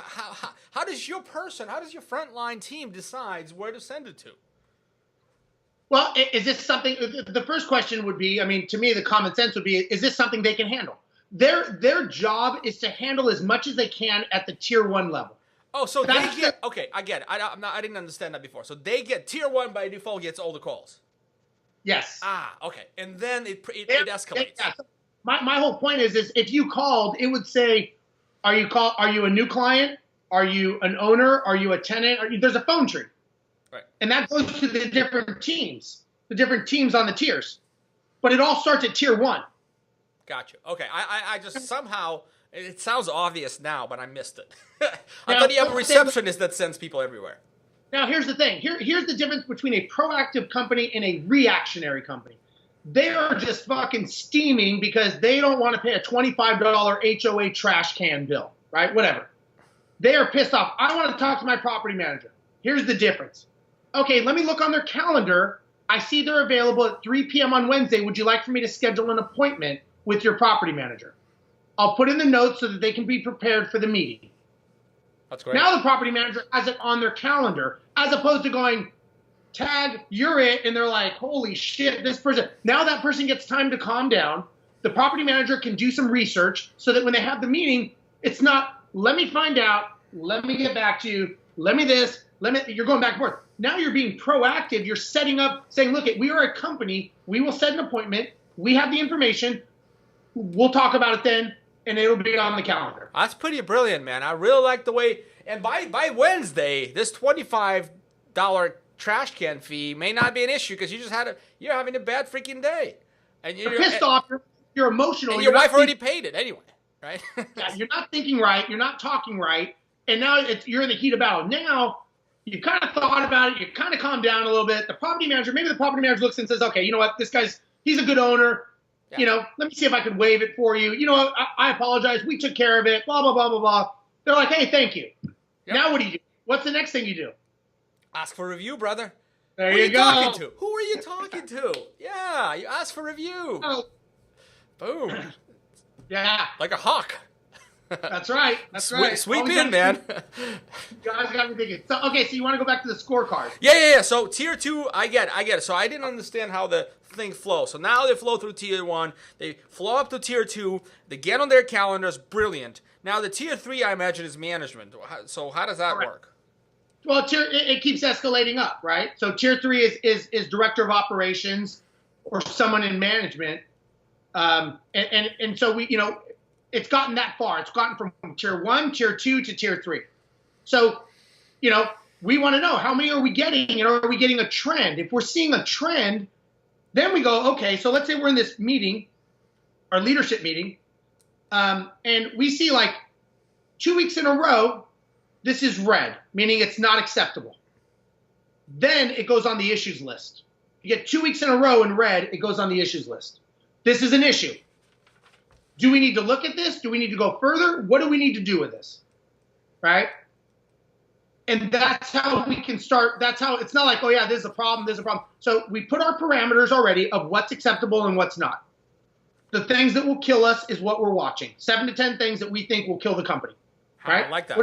how does your frontline team decides where to send it to? Well, is this something, the first question would be, I mean, to me, the common sense would be, is this something they can handle? Their job is to handle as much as they can at the tier 1 level. Oh, so they get, okay, I get it. I didn't understand that before. So they get tier 1 by default gets all the calls. Yes. Okay. And then it escalates. Yeah. My whole point is if you called, it would say, are you a new client? Are you an owner? Are you a tenant? There's a phone tree. Right. And that goes to the different teams on the tiers. But it all starts at tier 1. Gotcha. Okay. I just somehow, it sounds obvious now, but I missed it. I thought you have a receptionist that sends people everywhere. Now, here's the thing. Here's the difference between a proactive company and a reactionary company. They are just fucking steaming because they don't want to pay a $25 HOA trash can bill, right? Whatever. They are pissed off. I want to talk to my property manager. Here's the difference. Okay, let me look on their calendar. I see they're available at 3 p.m. on Wednesday. Would you like for me to schedule an appointment with your property manager. I'll put in the notes so that they can be prepared for the meeting. That's great. Now the property manager has it on their calendar, as opposed to going, tag, you're it, and they're like, holy shit, this person. Now that person gets time to calm down. The property manager can do some research so that when they have the meeting, it's not, let me find out, let me get back to you, let me this, you're going back and forth. Now you're being proactive. You're setting up, saying, look, we are a company. We will set an appointment. We have the information. We'll talk about it then, and it'll be on the calendar. That's pretty brilliant, man. I really like the way, and by Wednesday, this $25 trash can fee may not be an issue because you're having a bad freaking day. And you're pissed off. You're emotional. And your wife already paid it anyway, right? Yeah, you're not thinking right. You're not talking right. And now you're in the heat of battle. Now you kind of thought about it. You kind of calmed down a little bit. Maybe the property manager looks and says, okay, you know what? He's a good owner. Yeah. You know, let me see if I can waive it for you. You know what? I apologize. We took care of it. Blah, blah, blah, blah, blah. They're like, hey, thank you. Yep. Now what do you do? What's the next thing you do? Ask for review, brother. There you go. Who are you talking to? Yeah, you ask for review. Oh. Boom. Yeah. Like a hawk. That's right. That's right. Sweep in, man. You guys got me thinking. So, okay, so you want to go back to the scorecard. Yeah. So tier 2, I get it. So I didn't understand how the things flow. So now they flow through tier 1. They flow up to tier 2. They get on their calendars. Brilliant. Now the tier 3, I imagine, is management. So how does that work? Well, it keeps escalating up, right? So tier 3 is director of operations or someone in management. And so we, it's gotten that far. It's gotten from tier 1, tier 2 to tier 3. So, we want to know how many are we getting, and are we getting a trend? If we're seeing a trend, then we go, okay, so let's say we're in this meeting, our leadership meeting, and we see like 2 weeks in a row, this is red, meaning it's not acceptable. Then it goes on the issues list. You get 2 weeks in a row in red, it goes on the issues list. This is an issue. Do we need to look at this? Do we need to go further? What do we need to do with this? Right? And that's how we can start. That's how it's not like, oh, yeah, there's a problem. So we put our parameters already of what's acceptable and what's not. The things that will kill us is what we're watching. 7 to 10 things that we think will kill the company. Right? I like that.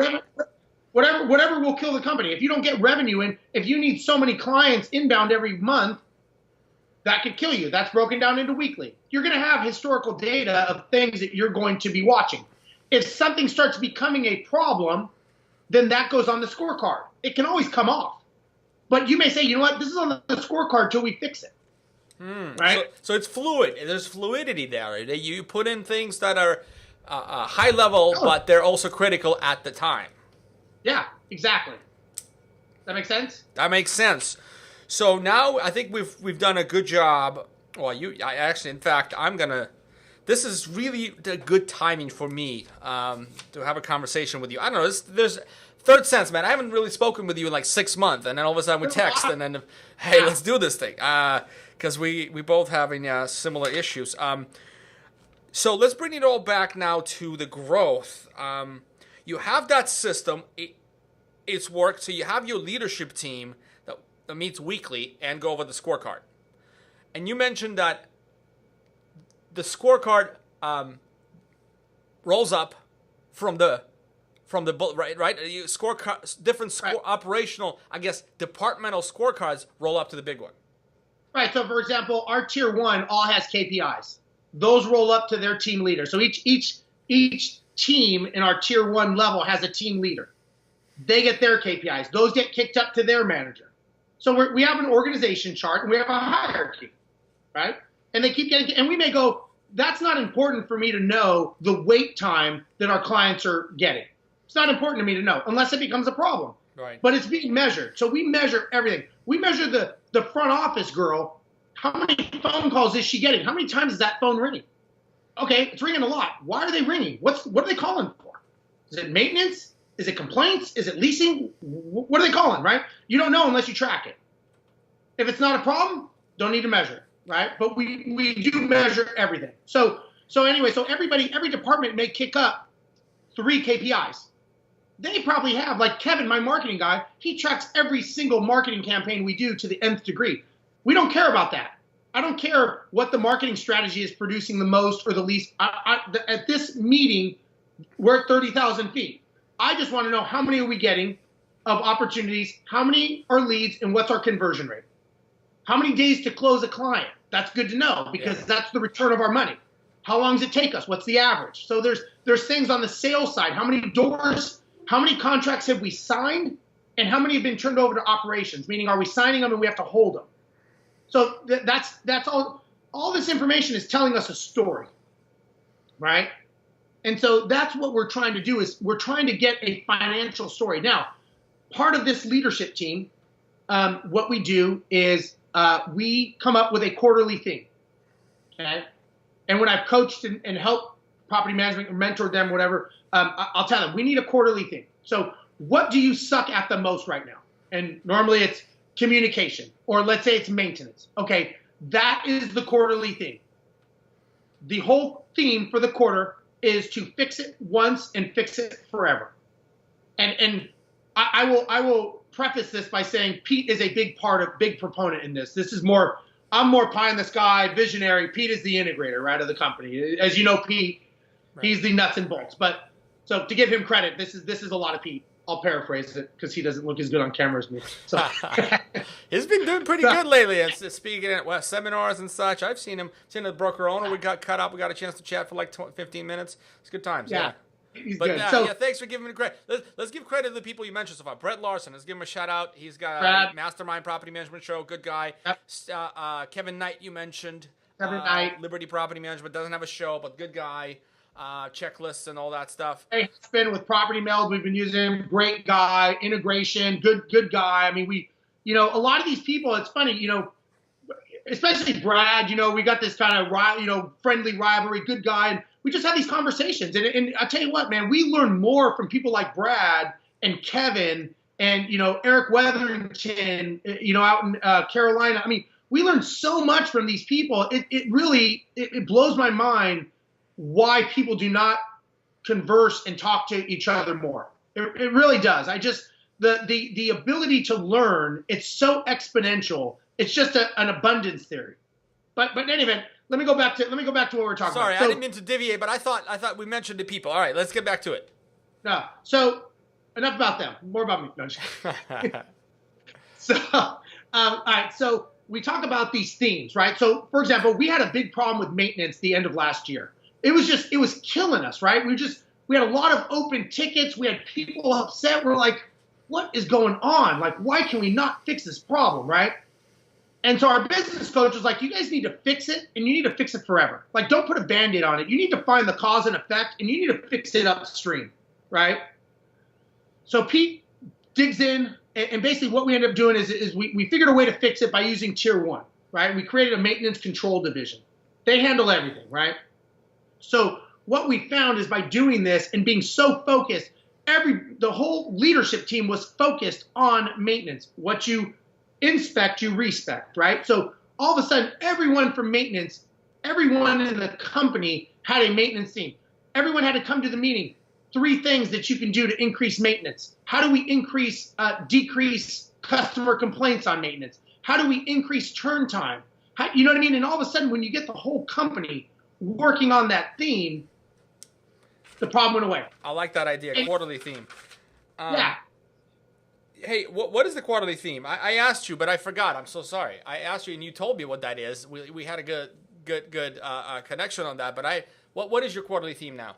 Whatever will kill the company. If you don't get revenue in, if you need so many clients inbound every month, that could kill you. That's broken down into weekly. You're going to have historical data of things that you're going to be watching. If something starts becoming a problem, then that goes on the scorecard. It can always come off. But you may say, you know what, this is on the scorecard till we fix it. Right? So it's fluid. There's fluidity there. You put in things that are high level, but they're also critical at the time. Yeah, exactly. That make sense? That makes sense. So now I think we've done a good job. Well, in fact, this is really the good timing for me to have a conversation with you. I don't know. There's third sense, man. I haven't really spoken with you in like 6 months, and then all of a sudden we text, and then hey, let's do this thing because we both having similar issues. So let's bring it all back now to the growth. You have that system. It's worked. So you have your leadership team that meets weekly and go over the scorecard. And you mentioned that the scorecard rolls up from the right? You scorecard different operational, I guess, departmental scorecards roll up to the big one. Right. So for example, our tier 1 all has KPIs. Those roll up to their team leader. So each team in our tier 1 level has a team leader. They get their KPIs. Those get kicked up to their manager. So we have an organization chart and we have a hierarchy, right? And they keep getting, and we may go, that's not important for me to know the wait time that our clients are getting. It's not important to me to know unless it becomes a problem. Right. But it's being measured. So we measure everything. We measure the front office girl. How many phone calls is she getting? How many times is that phone ringing? Okay, it's ringing a lot. Why are they ringing? What are they calling for? Is it maintenance? Is it complaints? Is it leasing? What are they calling, right? You don't know unless you track it. If it's not a problem, don't need to measure, right? But we do measure everything. So anyway, every department may kick up 3 KPIs. They probably have, like Kevin, my marketing guy, he tracks every single marketing campaign we do to the nth degree. We don't care about that. I don't care what the marketing strategy is producing the most or the least. At this meeting, we're at 30,000 feet. I just want to know how many are we getting of opportunities, how many are leads, and what's our conversion rate? How many days to close a client? That's good to know because that's the return of our money. How long does it take us? What's the average? So there's things on the sales side. How many doors, how many contracts have we signed, and how many have been turned over to operations? Meaning, are we signing them and we have to hold them? So that's all. All this information is telling us a story, right? And so that's what we're trying to do is we're trying to get a financial story. Now, part of this leadership team, what we do is we come up with a quarterly theme, okay? And when I've coached and helped property management or mentored them, whatever, I'll tell them, we need a quarterly theme. So what do you suck at the most right now? And normally it's communication, or let's say it's maintenance. Okay, that is the quarterly theme. The whole theme for the quarter is to fix it once and fix it forever. And I will preface this by saying Pete is a big proponent in this. This is more, I'm more pie in the sky, visionary. Pete is the integrator, right, of the company. As you know, Pete, he's the nuts and bolts. But so to give him credit, this is a lot of Pete. I'll paraphrase it because he doesn't look as good on camera as me. So. He's been doing pretty good lately. It's speaking at seminars and such. I've seen him. Seen the broker owner. We got cut up. We got a chance to chat for like 15 minutes. It's good times. Yeah. He's but good. So, thanks for giving him credit. Let's give credit to the people you mentioned so far. Brett Larson, let's give him a shout out. He's got a Mastermind Property Management Show. Good guy. Yep. Kevin Knight, you mentioned. Kevin Knight. Liberty Property Management doesn't have a show, but good guy. Checklists and all that stuff. Hey, it's been with Property Meld. We've been using him. Great guy. Integration. Good guy. I mean, a lot of these people, it's funny, especially Brad, we got this kind of, friendly rivalry, good guy. And we just have these conversations. And I tell you what, man, we learn more from people like Brad and Kevin and, Eric Weatherington, out in Carolina. I mean, we learn so much from these people. It really blows my mind why people do not converse and talk to each other more. It really does. The ability to learn, it's so exponential. It's just an abundance theory. But in any event, let me go back to what we're talking about. Sorry, I didn't mean to deviate, but I thought we mentioned the people. All right, let's get back to it. No. So enough about them. More about me. No, all right. So we talk about these themes, right? So for example, we had a big problem with maintenance the end of last year. It was killing us, right? We had a lot of open tickets. We had people upset. We're like, what is going on? Like, why can we not fix this problem, right? And so our business coach was like, you guys need to fix it, and you need to fix it forever. Like, don't put a Band-Aid on it. You need to find the cause and effect, and you need to fix it upstream, right? So Pete digs in, and basically what we ended up doing is we figured a way to fix it by using Tier 1, right? We created a maintenance control division. They handle everything, right? So what we found is by doing this and being so focused, the whole leadership team was focused on maintenance. What you inspect, you respect, right? So all of a sudden, everyone from maintenance, everyone in the company had a maintenance team. Everyone had to come to the meeting. 3 things that you can do to increase maintenance. How do we decrease customer complaints on maintenance? How do we increase turn time? You know what I mean? And all of a sudden, when you get the whole company working on that theme, the problem went away. I like that idea, quarterly theme. Yeah. Hey, what is the quarterly theme? I asked you, but I forgot. I'm so sorry. I asked you, and you told me what that is. We had a good connection on that. But what is your quarterly theme now?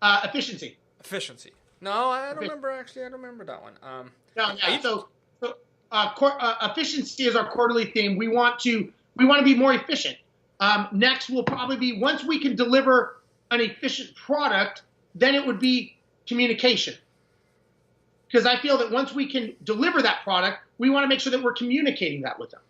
Efficiency. Efficiency. No, I don't remember. Actually, I don't remember that one. So efficiency is our quarterly theme. We want to be more efficient. Next will probably be, once we can deliver an efficient product, then it would be communication. Because I feel that once we can deliver that product, we want to make sure that we're communicating that with them,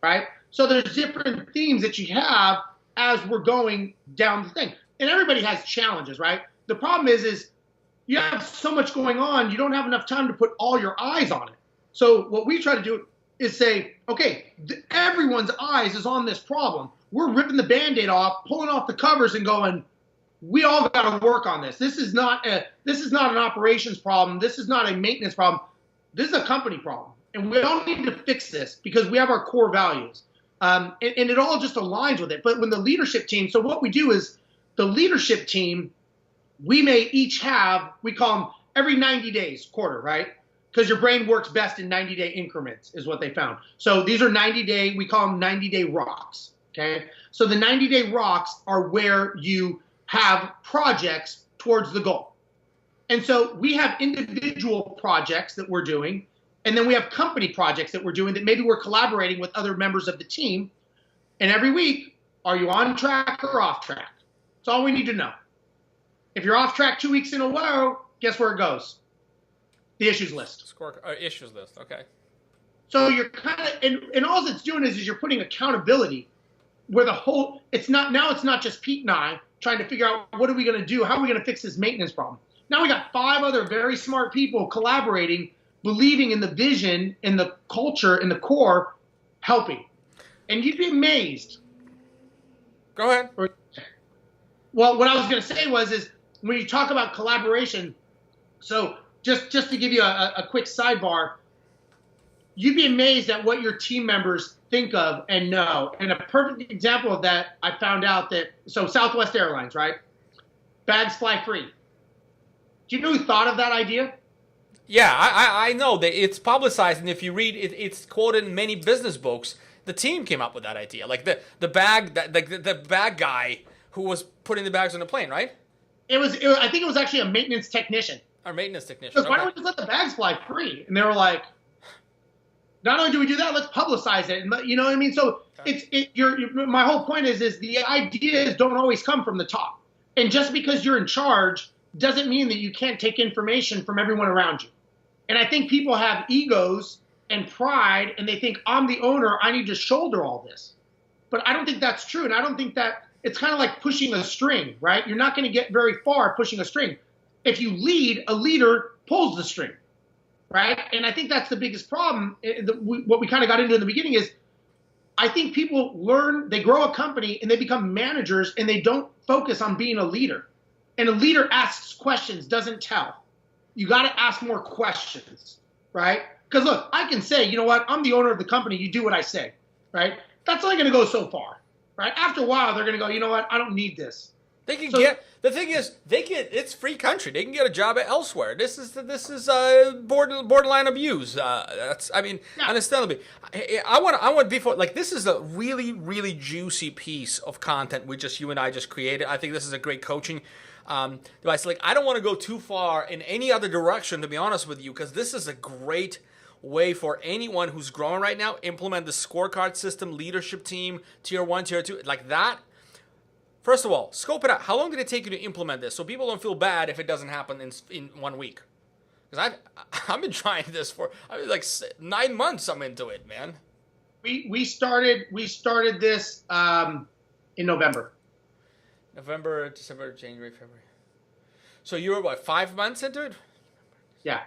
right? So there's different themes that you have as we're going down the thing. And everybody has challenges, right? The problem is you have so much going on, you don't have enough time to put all your eyes on it. So what we try to do is say, okay, everyone's eyes is on this problem. We're ripping the Band-Aid off, pulling off the covers and going, we all got to work on this. This is not an operations problem. This is not a maintenance problem. This is a company problem. And we all need to fix this because we have our core values. And it all just aligns with it. But when the leadership team, so what we do is the leadership team, we may each have, we call them every 90 days, quarter, right? Because your brain works best in 90-day increments is what they found. So these are 90-day, we call them 90-day rocks, okay? So the 90-day rocks are where you have projects towards the goal. And so we have individual projects that we're doing, and then we have company projects that we're doing that maybe we're collaborating with other members of the team. And every week, are you on track or off track? That's all we need to know. If you're off track 2 weeks in a row, guess where it goes? The issues list. Issues list, okay. So you're kind of, and all it's doing is you're putting accountability where the whole, it's not just Pete and I trying to figure out what are we going to do? How are we going to fix this maintenance problem? Now we got 5 other very smart people collaborating, believing in the vision, in the culture, in the core, helping. And you'd be amazed. Go ahead. Well, what I was going to say is when you talk about collaboration, so just to give you a quick sidebar, you'd be amazed at what your team members think of and know. And a perfect example of that, I found out that, so Southwest Airlines, right? Bags fly free. Do you know who thought of that idea? Yeah, I know that it's publicized, and if you read it, it's quoted in many business books. The team came up with that idea, like the bag guy who was putting the bags on the plane, right? I think it was actually a maintenance technician. Our maintenance technician. Because why don't we just let the bags fly free? And they were like, not only do we do that, let's publicize it. And you know what I mean? So my whole point is the ideas don't always come from the top. And just because you're in charge doesn't mean that you can't take information from everyone around you. And I think people have egos and pride, and they think, I'm the owner, I need to shoulder all this. But I don't think that's true. And I don't think that it's kind of like pushing a string, right? You're not going to get very far pushing a string. If you lead, a leader pulls the string, right? And I think that's the biggest problem. What we kind of got into in the beginning is I think people learn, they grow a company and they become managers and they don't focus on being a leader. And a leader asks questions, doesn't tell. You got to ask more questions, right? Because look, I can say, you know what? I'm the owner of the company. You do what I say, right? That's only going to go so far, right? After a while, they're going to go, you know what? I don't need this. They can the thing is, it's free country. They can get a job elsewhere. This is borderline abuse. Understandably. I want before, like, this is a really, really juicy piece of content you and I just created. I think this is a great coaching device. Like, I don't want to go too far in any other direction, to be honest with you, because this is a great way for anyone who's growing right now. Implement the scorecard system, leadership team, tier 1, tier 2, like that. First of all, scope it out. How long did it take you to implement this so people don't feel bad if it doesn't happen in 1 week? Because I've been trying this for 9 months. I'm into it, man. We started this in November. November, December, January, February. So you were what, 5 months into it? Yeah.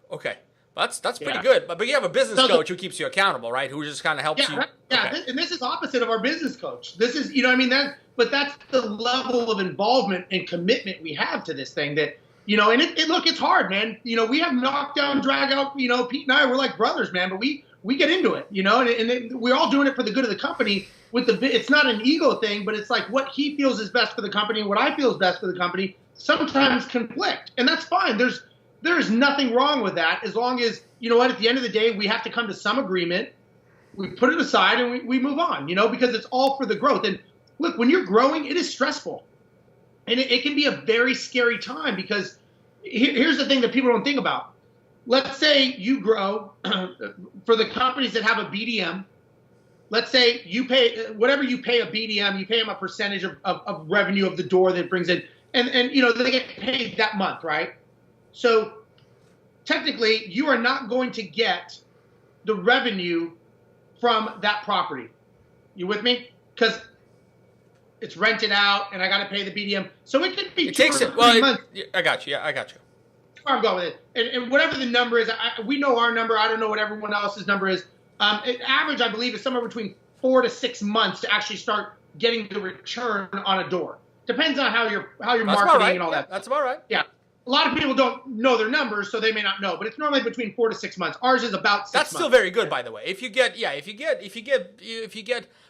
Okay. That's pretty good. But you have a business coach who keeps you accountable, right? Who just kind of helps you. Yeah, okay. And this is opposite of our business coach. This is, you know what I mean? But that's the level of involvement and commitment we have to this thing that, you know, and look, it's hard, man. You know, we have knockdown, drag out, you know, Pete and I, we're like brothers, man, but we get into it, you know, and we're all doing it for the good of the company. It's not an ego thing, but it's like what he feels is best for the company and what I feel is best for the company sometimes conflict. And that's fine. There is nothing wrong with that, as long as, you know what, at the end of the day, we have to come to some agreement. We put it aside and we move on, you know, because it's all for the growth. And look, when you're growing, it is stressful. And it can be a very scary time because here's the thing that people don't think about. Let's say you grow for the companies that have a BDM. Let's say you pay whatever you pay a BDM, you pay them a percentage of revenue of the door that it brings in. And you know, they get paid that month, right? So technically, you are not going to get the revenue from that property. You with me? Because it's rented out, and I got to pay the BDM. So it could be it takes 2 or 3 months. I got you. Yeah, I got you. That's where I'm going with it. And whatever the number is, we know our number. I don't know what everyone else's number is. Average, I believe, is somewhere between 4 to 6 months to actually start getting the return on a door. Depends on how you're marketing right. and all that. That's about right. Yeah. A lot of people don't know their numbers, so they may not know, but it's normally between 4 to 6 months. Ours is about 6 months. That's still very good, by the way. If you get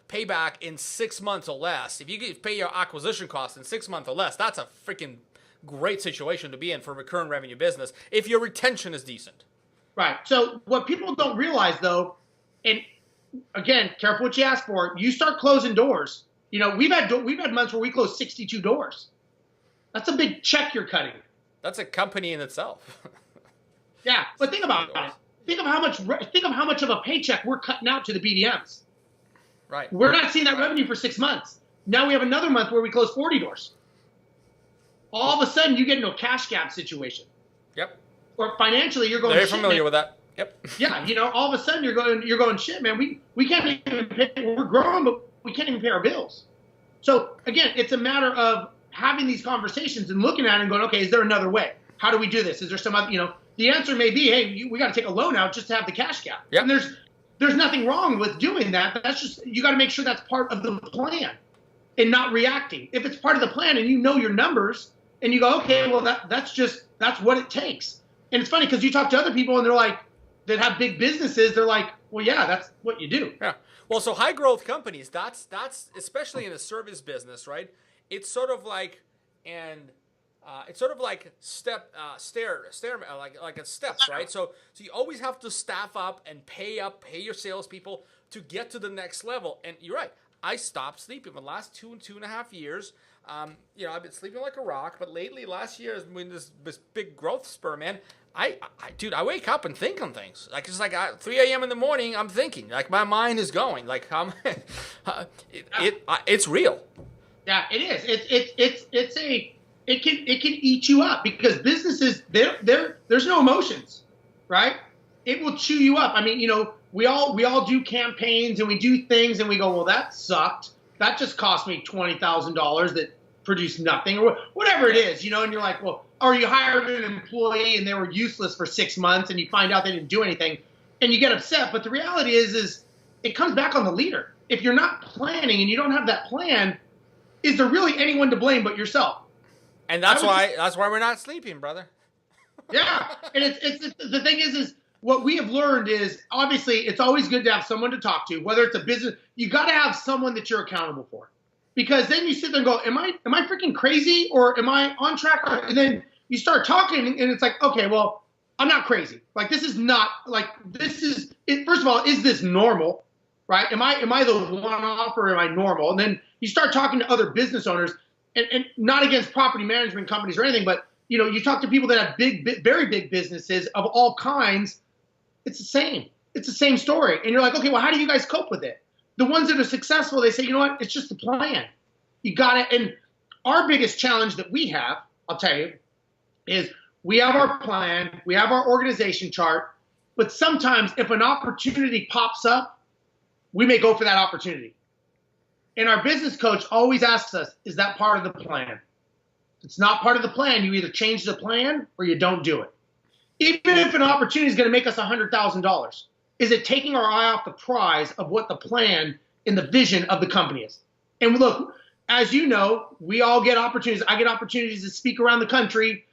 payback in 6 months or less, if you pay your acquisition cost in 6 months or less, that's a freaking great situation to be in for recurring revenue business if your retention is decent. Right. So what people don't realize, though, and again, careful what you ask for. You start closing doors. You know, we've had months where we closed 62 doors. That's a big check you're cutting. That's a company in itself. Yeah, but think about it. Think of how much of a paycheck we're cutting out to the BDMs. Right. We're not seeing that revenue for 6 months. Now we have another month where we close 40 doors. All of a sudden, you get into a cash gap situation. Yep. Or financially, you're going. Very familiar with that. Yep. Yeah, you know, all of a sudden you're going shit, man. We can't even pay. We're growing, but we can't even pay our bills. So again, it's a matter of having these conversations and looking at it and going, okay, is there another way? How do we do this? Is there some other? You know, the answer may be, hey, we got to take a loan out just to have the cash gap. Yep. And there's nothing wrong with doing that. But that's just, you got to make sure that's part of the plan and not reacting. If it's part of the plan and you know your numbers and you go, okay, well that's what it takes. And it's funny because you talk to other people and they're like, that have big businesses, they're like, well, yeah, that's what you do. Yeah. Well, so high growth companies, that's especially in the service business, right? It's sort of like stair like a steps, right? So you always have to staff up and pay your salespeople to get to the next level. And you're right. I stopped sleeping the last 2.5 years. You know, I've been sleeping like a rock, but lately, last year, when this big growth spur, man, I wake up and think on things. Like, it's like 3 a.m. in the morning, I'm thinking. Like, my mind is going. Like, it's real. Yeah, it is. It can eat you up because businesses, there's no emotions, right? It will chew you up. I mean, you know, we all do campaigns and we do things and we go, well, that sucked. That just cost me $20,000 that produced nothing or whatever it is, you know, and you're like, well, or you hired an employee and they were useless for 6 months and you find out they didn't do anything and you get upset. But the reality is it comes back on the leader. If you're not planning and you don't have that plan, is there really anyone to blame but yourself? And that's why we're not sleeping, brother. Yeah. And it's the thing is what we have learned is obviously it's always good to have someone to talk to, whether it's a business, you got to have someone that you're accountable for. Because then you sit there and go, am I freaking crazy or am I on track? And then you start talking and it's like, okay, well, I'm not crazy. Like, this is not like, this is it. First of all, is this normal? Right? Am I the one-off or am I normal? And then you start talking to other business owners and not against property management companies or anything, but you know, you talk to people that have very big businesses of all kinds. It's the same. It's the same story. And you're like, okay, well, how do you guys cope with it? The ones that are successful, they say, you know what? It's just the plan. You got it. And our biggest challenge that we have, I'll tell you, is we have our plan, we have our organization chart, but sometimes if an opportunity pops up, we may go for that opportunity. And our business coach always asks us, is that part of the plan? If it's not part of the plan, you either change the plan or you don't do it. Even if an opportunity is going to make us $100,000, is it taking our eye off the prize of what the plan and the vision of the company is? And look, as you know, we all get opportunities. I get opportunities to speak around the country,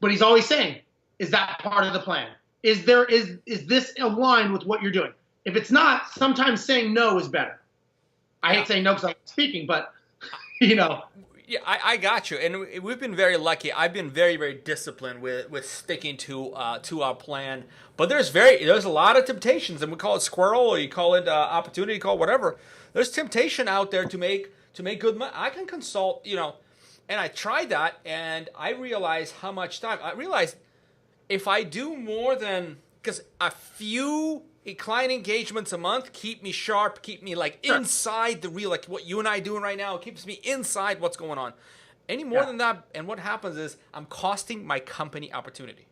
but he's always saying, is that part of the plan? Is this aligned with what you're doing? If it's not, sometimes saying no is better. I hate saying no because I'm speaking, but, you know. Yeah, I got you, and we've been very lucky. I've been very, very disciplined with sticking to our plan. But there's a lot of temptations, and we call it squirrel, or you call it opportunity, you call it whatever. There's temptation out there to make good money. I can consult, you know, and I tried that, and I realized how much time. I realized if I do more than, because a few client engagements a month keep me sharp, keep me like inside the real, like what you and I doing right now, it keeps me inside what's going on. Any more than that, and what happens is I'm costing my company opportunity.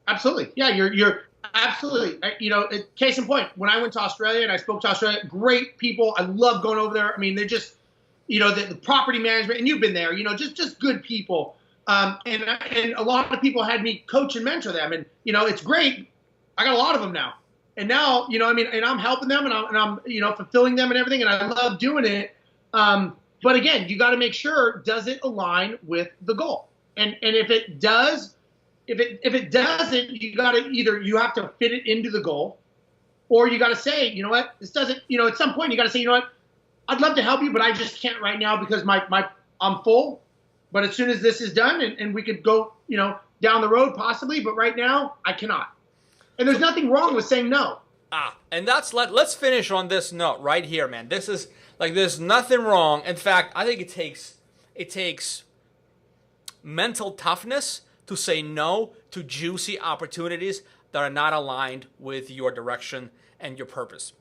Absolutely. Yeah, you're absolutely. You know, case in point, when I went to Australia and I spoke to Australia, great people. I love going over there. I mean, they're just, you know, the property management, and you've been there, you know, just good people. And a lot of people had me coach and mentor them. And, you know, it's great. I got a lot of them now. And now, you know, I mean, and I'm helping them and I'm, you know, fulfilling them and everything. And I love doing it. But again, you got to make sure, does it align with the goal? And if it does, If it doesn't, you got to you have to fit it into the goal, or you got to say, you know what, this doesn't. At some point you got to say, you know what, I'd love to help you, but I just can't right now because I'm full. But as soon as this is done, and we could go, down the road possibly, but right now I cannot. And there's nothing wrong with saying no. And let's finish on this note right here, man. This is there's nothing wrong. In fact, I think it takes mental toughness to say no to juicy opportunities that are not aligned with your direction and your purpose.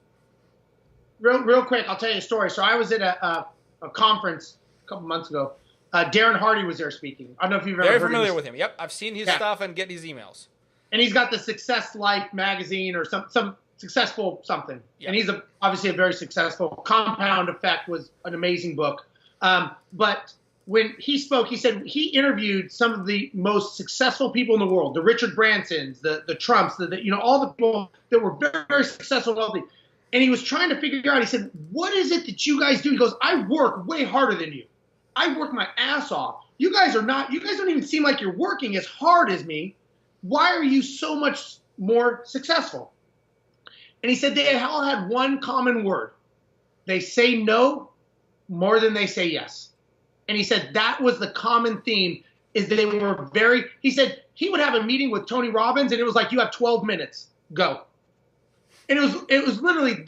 Real quick, I'll tell you a story. So I was at a conference a couple months ago. Darren Hardy was there speaking. I don't know if you've ever heard of him. Very familiar with him. Yep, I've seen his stuff and get his emails. And he's got the Success Life magazine or some successful something. Yep. And he's obviously a very successful. Compound Effect was an amazing book. But when he spoke, he said he interviewed some of the most successful people in the world, the Richard Bransons, the Trumps, all the people that were very, very successful, wealthy. And he was trying to figure out, he said, what is it that you guys do? He goes, I work way harder than you. I work my ass off. You guys don't even seem like you're working as hard as me. Why are you so much more successful? And he said they all had one common word. They say no more than they say yes. And he said that was the common theme, is that they were he said he would have a meeting with Tony Robbins and it was like, you have 12 minutes, go. And it was literally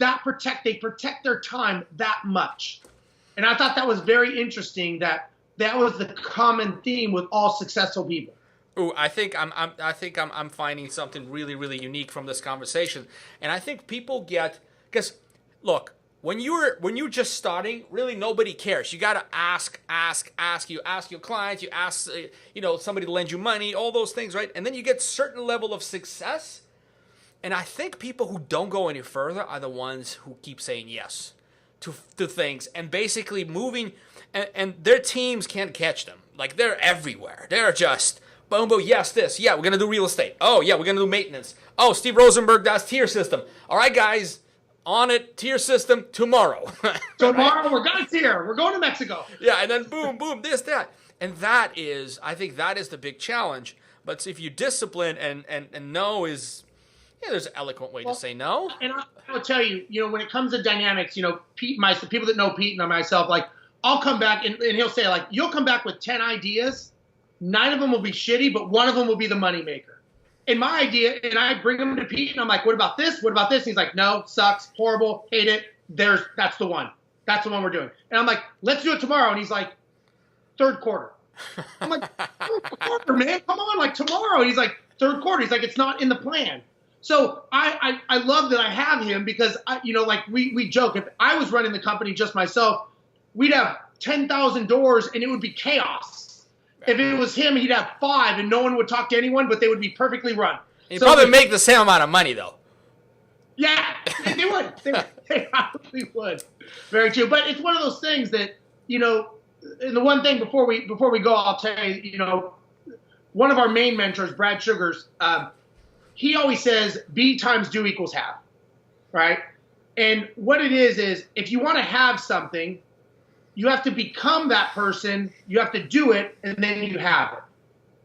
they protect their time that much. And I thought that was very interesting that was the common theme with all successful people. Ooh, I think I'm finding something really, really unique from this conversation. And I think people because look, when you're just starting, really nobody cares. You got to ask. You ask your clients, you ask somebody to lend you money, all those things, right? And then you get certain level of success. And I think people who don't go any further are the ones who keep saying yes to things and basically moving, and their teams can't catch them. Like, they're everywhere. They're just boom, boom, yes, this. Yeah, we're going to do real estate. Oh, yeah, we're going to do maintenance. Oh, Steve Rozenberg does tier system. All right, guys, on it, tier system tomorrow. Tomorrow, we're going to tier. We're going to Mexico. Yeah, and then boom, boom, this, that. And I think that is the big challenge. But if you discipline and no is... Yeah, there's an eloquent way to say no. And I'll tell you, when it comes to dynamics, Pete, the people that know Pete and myself, like, I'll come back and he'll say, like, you'll come back with 10 ideas. 9 of them will be shitty, but 1 of them will be the moneymaker. And my idea, and I bring them to Pete, and I'm like, what about this? What about this? And he's like, no, sucks, horrible, hate it. That's the one. That's the one we're doing. And I'm like, let's do it tomorrow. And he's like, third quarter. I'm like, third quarter, man, come on, like tomorrow. And he's like, third quarter. He's like, it's not in the plan. So I love that I have him because, we joke. If I was running the company just myself, we'd have 10,000 doors and it would be chaos. If it was him, he'd have 5 and no one would talk to anyone, but they would be perfectly run. He'd probably make the same amount of money, though. Yeah, they would. They probably would. Very true. But it's one of those things that, and the one thing before we go, I'll tell you, one of our main mentors, Brad Sugars, he always says B times do equals have, right? And what it is if you want to have something, you have to become that person, you have to do it, and then you have it.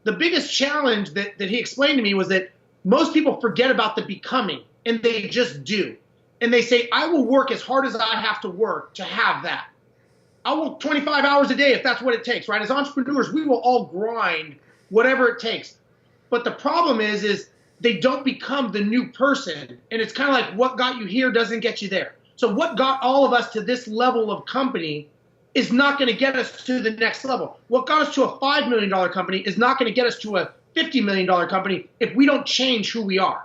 The biggest challenge that he explained to me was that most people forget about the becoming, and they just do. And they say, I will work as hard as I have to work to have that. I will 25 hours a day if that's what it takes, right? As entrepreneurs, we will all grind whatever it takes. But the problem is they don't become the new person. And it's kind of like what got you here doesn't get you there. So what got all of us to this level of company is not going to get us to the next level. What got us to a $5 million company is not going to get us to a $50 million company if we don't change who we are.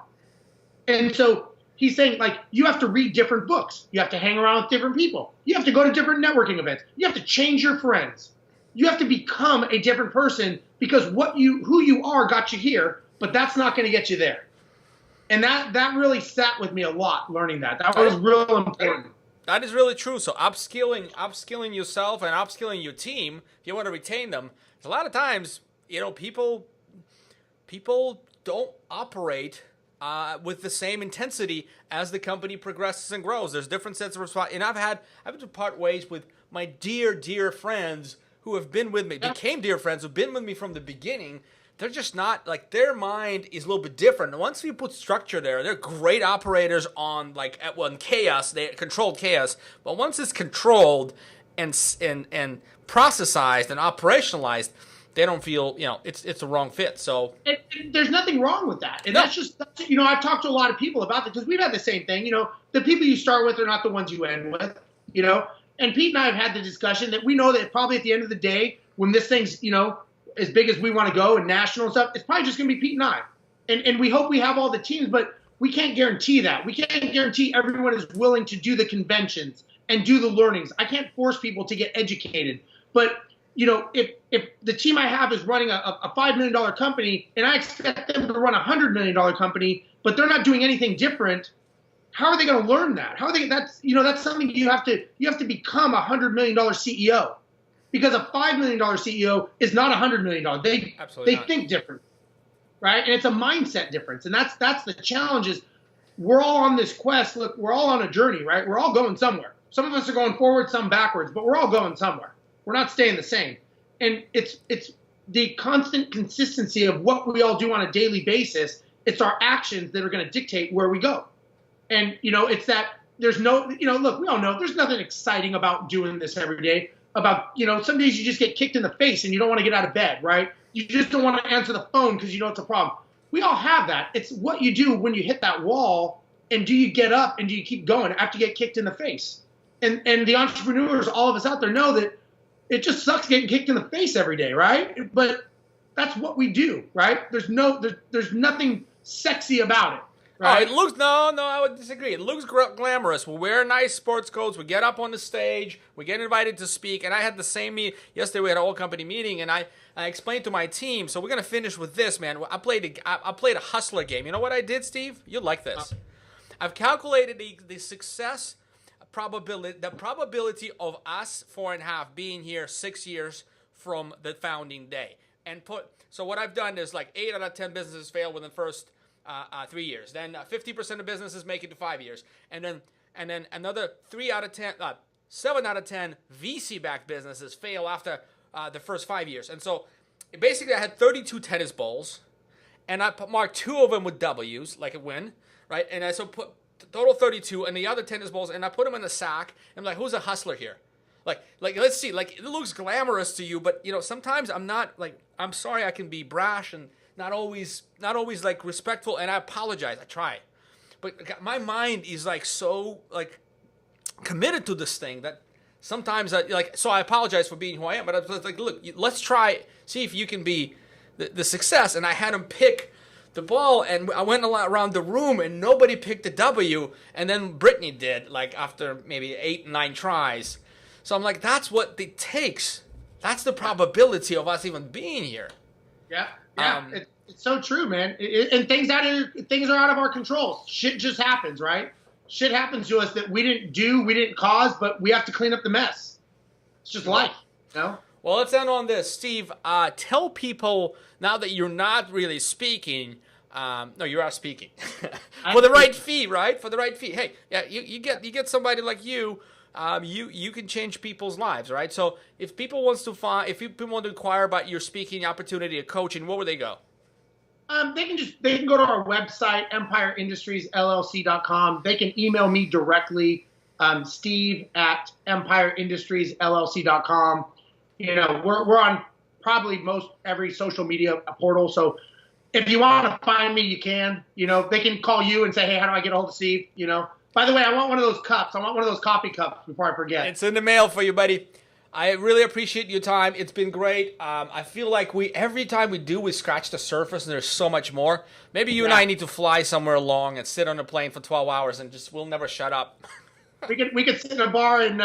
And so he's saying, like, you have to read different books. You have to hang around with different people. You have to go to different networking events. You have to change your friends. You have to become a different person because who you are got you here, but that's not going to get you there. And that really sat with me a lot, learning that. That was real important. That is really true. So upskilling yourself and upskilling your team, if you want to retain them, a lot of times, people don't operate with the same intensity as the company progresses and grows. There's different sets of responsibility. And I've had to part ways with my dear, dear friends who have been with me, became dear friends, who've been with me from the beginning, they're just not, like, their mind is a little bit different. Once we put structure there, they're great operators on, like, in chaos. They controlled chaos. But once it's controlled and processized and operationalized, they don't feel, it's the wrong fit. So there's nothing wrong with that. And no. that's I've talked to a lot of people about that because we've had the same thing. The people you start with are not the ones you end with, And Pete and I have had the discussion that we know that probably at the end of the day, when this thing's, as big as we want to go and national and stuff, it's probably just going to be Pete and I. And we hope we have all the teams, but we can't guarantee that. We can't guarantee everyone is willing to do the conventions and do the learnings. I can't force people to get educated. But, if the team I have is running a $5 million company and I expect them to run a $100 million company, but they're not doing anything different, how are they going to learn that? How are they? That's something you have to become a $100 million CEO. Because a $5 million CEO is not a $100 million. They think different, right? And it's a mindset difference. And that's the challenge is we're all on this quest. Look, we're all on a journey, right? We're all going somewhere. Some of us are going forward, some backwards, but we're all going somewhere. We're not staying the same. And it's the constant consistency of what we all do on a daily basis. It's our actions that are going to dictate where we go. And, it's that there's no, look, we all know there's nothing exciting about doing this every day. About, some days you just get kicked in the face and you don't want to get out of bed, right? You just don't want to answer the phone because it's a problem. We all have that. It's what you do when you hit that wall, and do you get up and do you keep going after you get kicked in the face? And the entrepreneurs, all of us out there know that it just sucks getting kicked in the face every day, right? But that's what we do, right? There's nothing sexy about it. Right. Oh, it looks no, I would disagree. It looks glamorous. We wear nice sports coats. We get up on the stage. We get invited to speak. And I had the same meeting yesterday. We had an all company meeting, and I explained to my team. So we're gonna finish with this, man. I played a hustler game. You know what I did, Steve? You'd like this. I've calculated the success probability, the probability of us 4.5 being here 6 years from the founding day, so what I've done is like 8 out of 10 businesses fail within the first 3 years. Then 50% of businesses make it to 5 years, and then another 7 out of 10 VC-backed businesses fail after the first 5 years. And so basically, I had 32 tennis balls, and I marked 2 of them with W's, like a win, right? And I put total 32, and the other tennis balls, and I put them in a sack. And I'm like, who's a hustler here? Like, let's see. Like, it looks glamorous to you, but sometimes I'm not. Like, I'm sorry, I can be brash and not always like respectful, and I apologize. I try, but my mind is like so like committed to this thing that sometimes so I apologize for being who I am. But I was like, look, let's try, see if you can be the success. And I had him pick the ball, and I went around the room, and nobody picked the W, and then Brittany did, like after maybe 8, 9 tries. So I'm like, that's what it takes. That's the probability of us even being here. Yeah. It's so true, man. And things are out of our control. Shit just happens, right? Shit happens to us that we didn't cause, but we have to clean up the mess. It's just life, Well, let's end on this. Steve, tell people, now that you're not really speaking, no, you are speaking, for the right fee, right? For the right fee. Hey, yeah, you get somebody like you, you can change people's lives, right? So if people want to inquire about your speaking opportunity or coaching, where would they go? They can go to our website, EmpireIndustriesLLC.com. They can email me directly, Steve at EmpireIndustriesLLC.com. We're on probably most every social media portal. So if you want to find me, you can. They can call you and say, hey, how do I get a hold of Steve? By the way, I want one of those cups. I want one of those coffee cups before I forget. It's in the mail for you, buddy. I really appreciate your time. It's been great. I feel like every time we scratch the surface, and there's so much more. Maybe you and I need to fly somewhere along and sit on a plane for 12 hours and we'll never shut up. We could sit in a bar in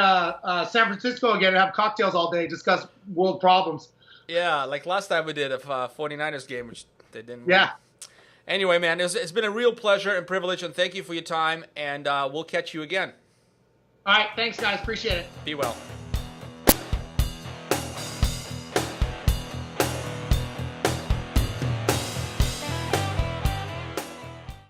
San Francisco again and have cocktails all day, discuss world problems. Yeah, like last time we did a 49ers game, which they didn't win. Yeah. Anyway, man, it's been a real pleasure and privilege, and thank you for your time, and we'll catch you again. All right, thanks, guys. Appreciate it. Be well.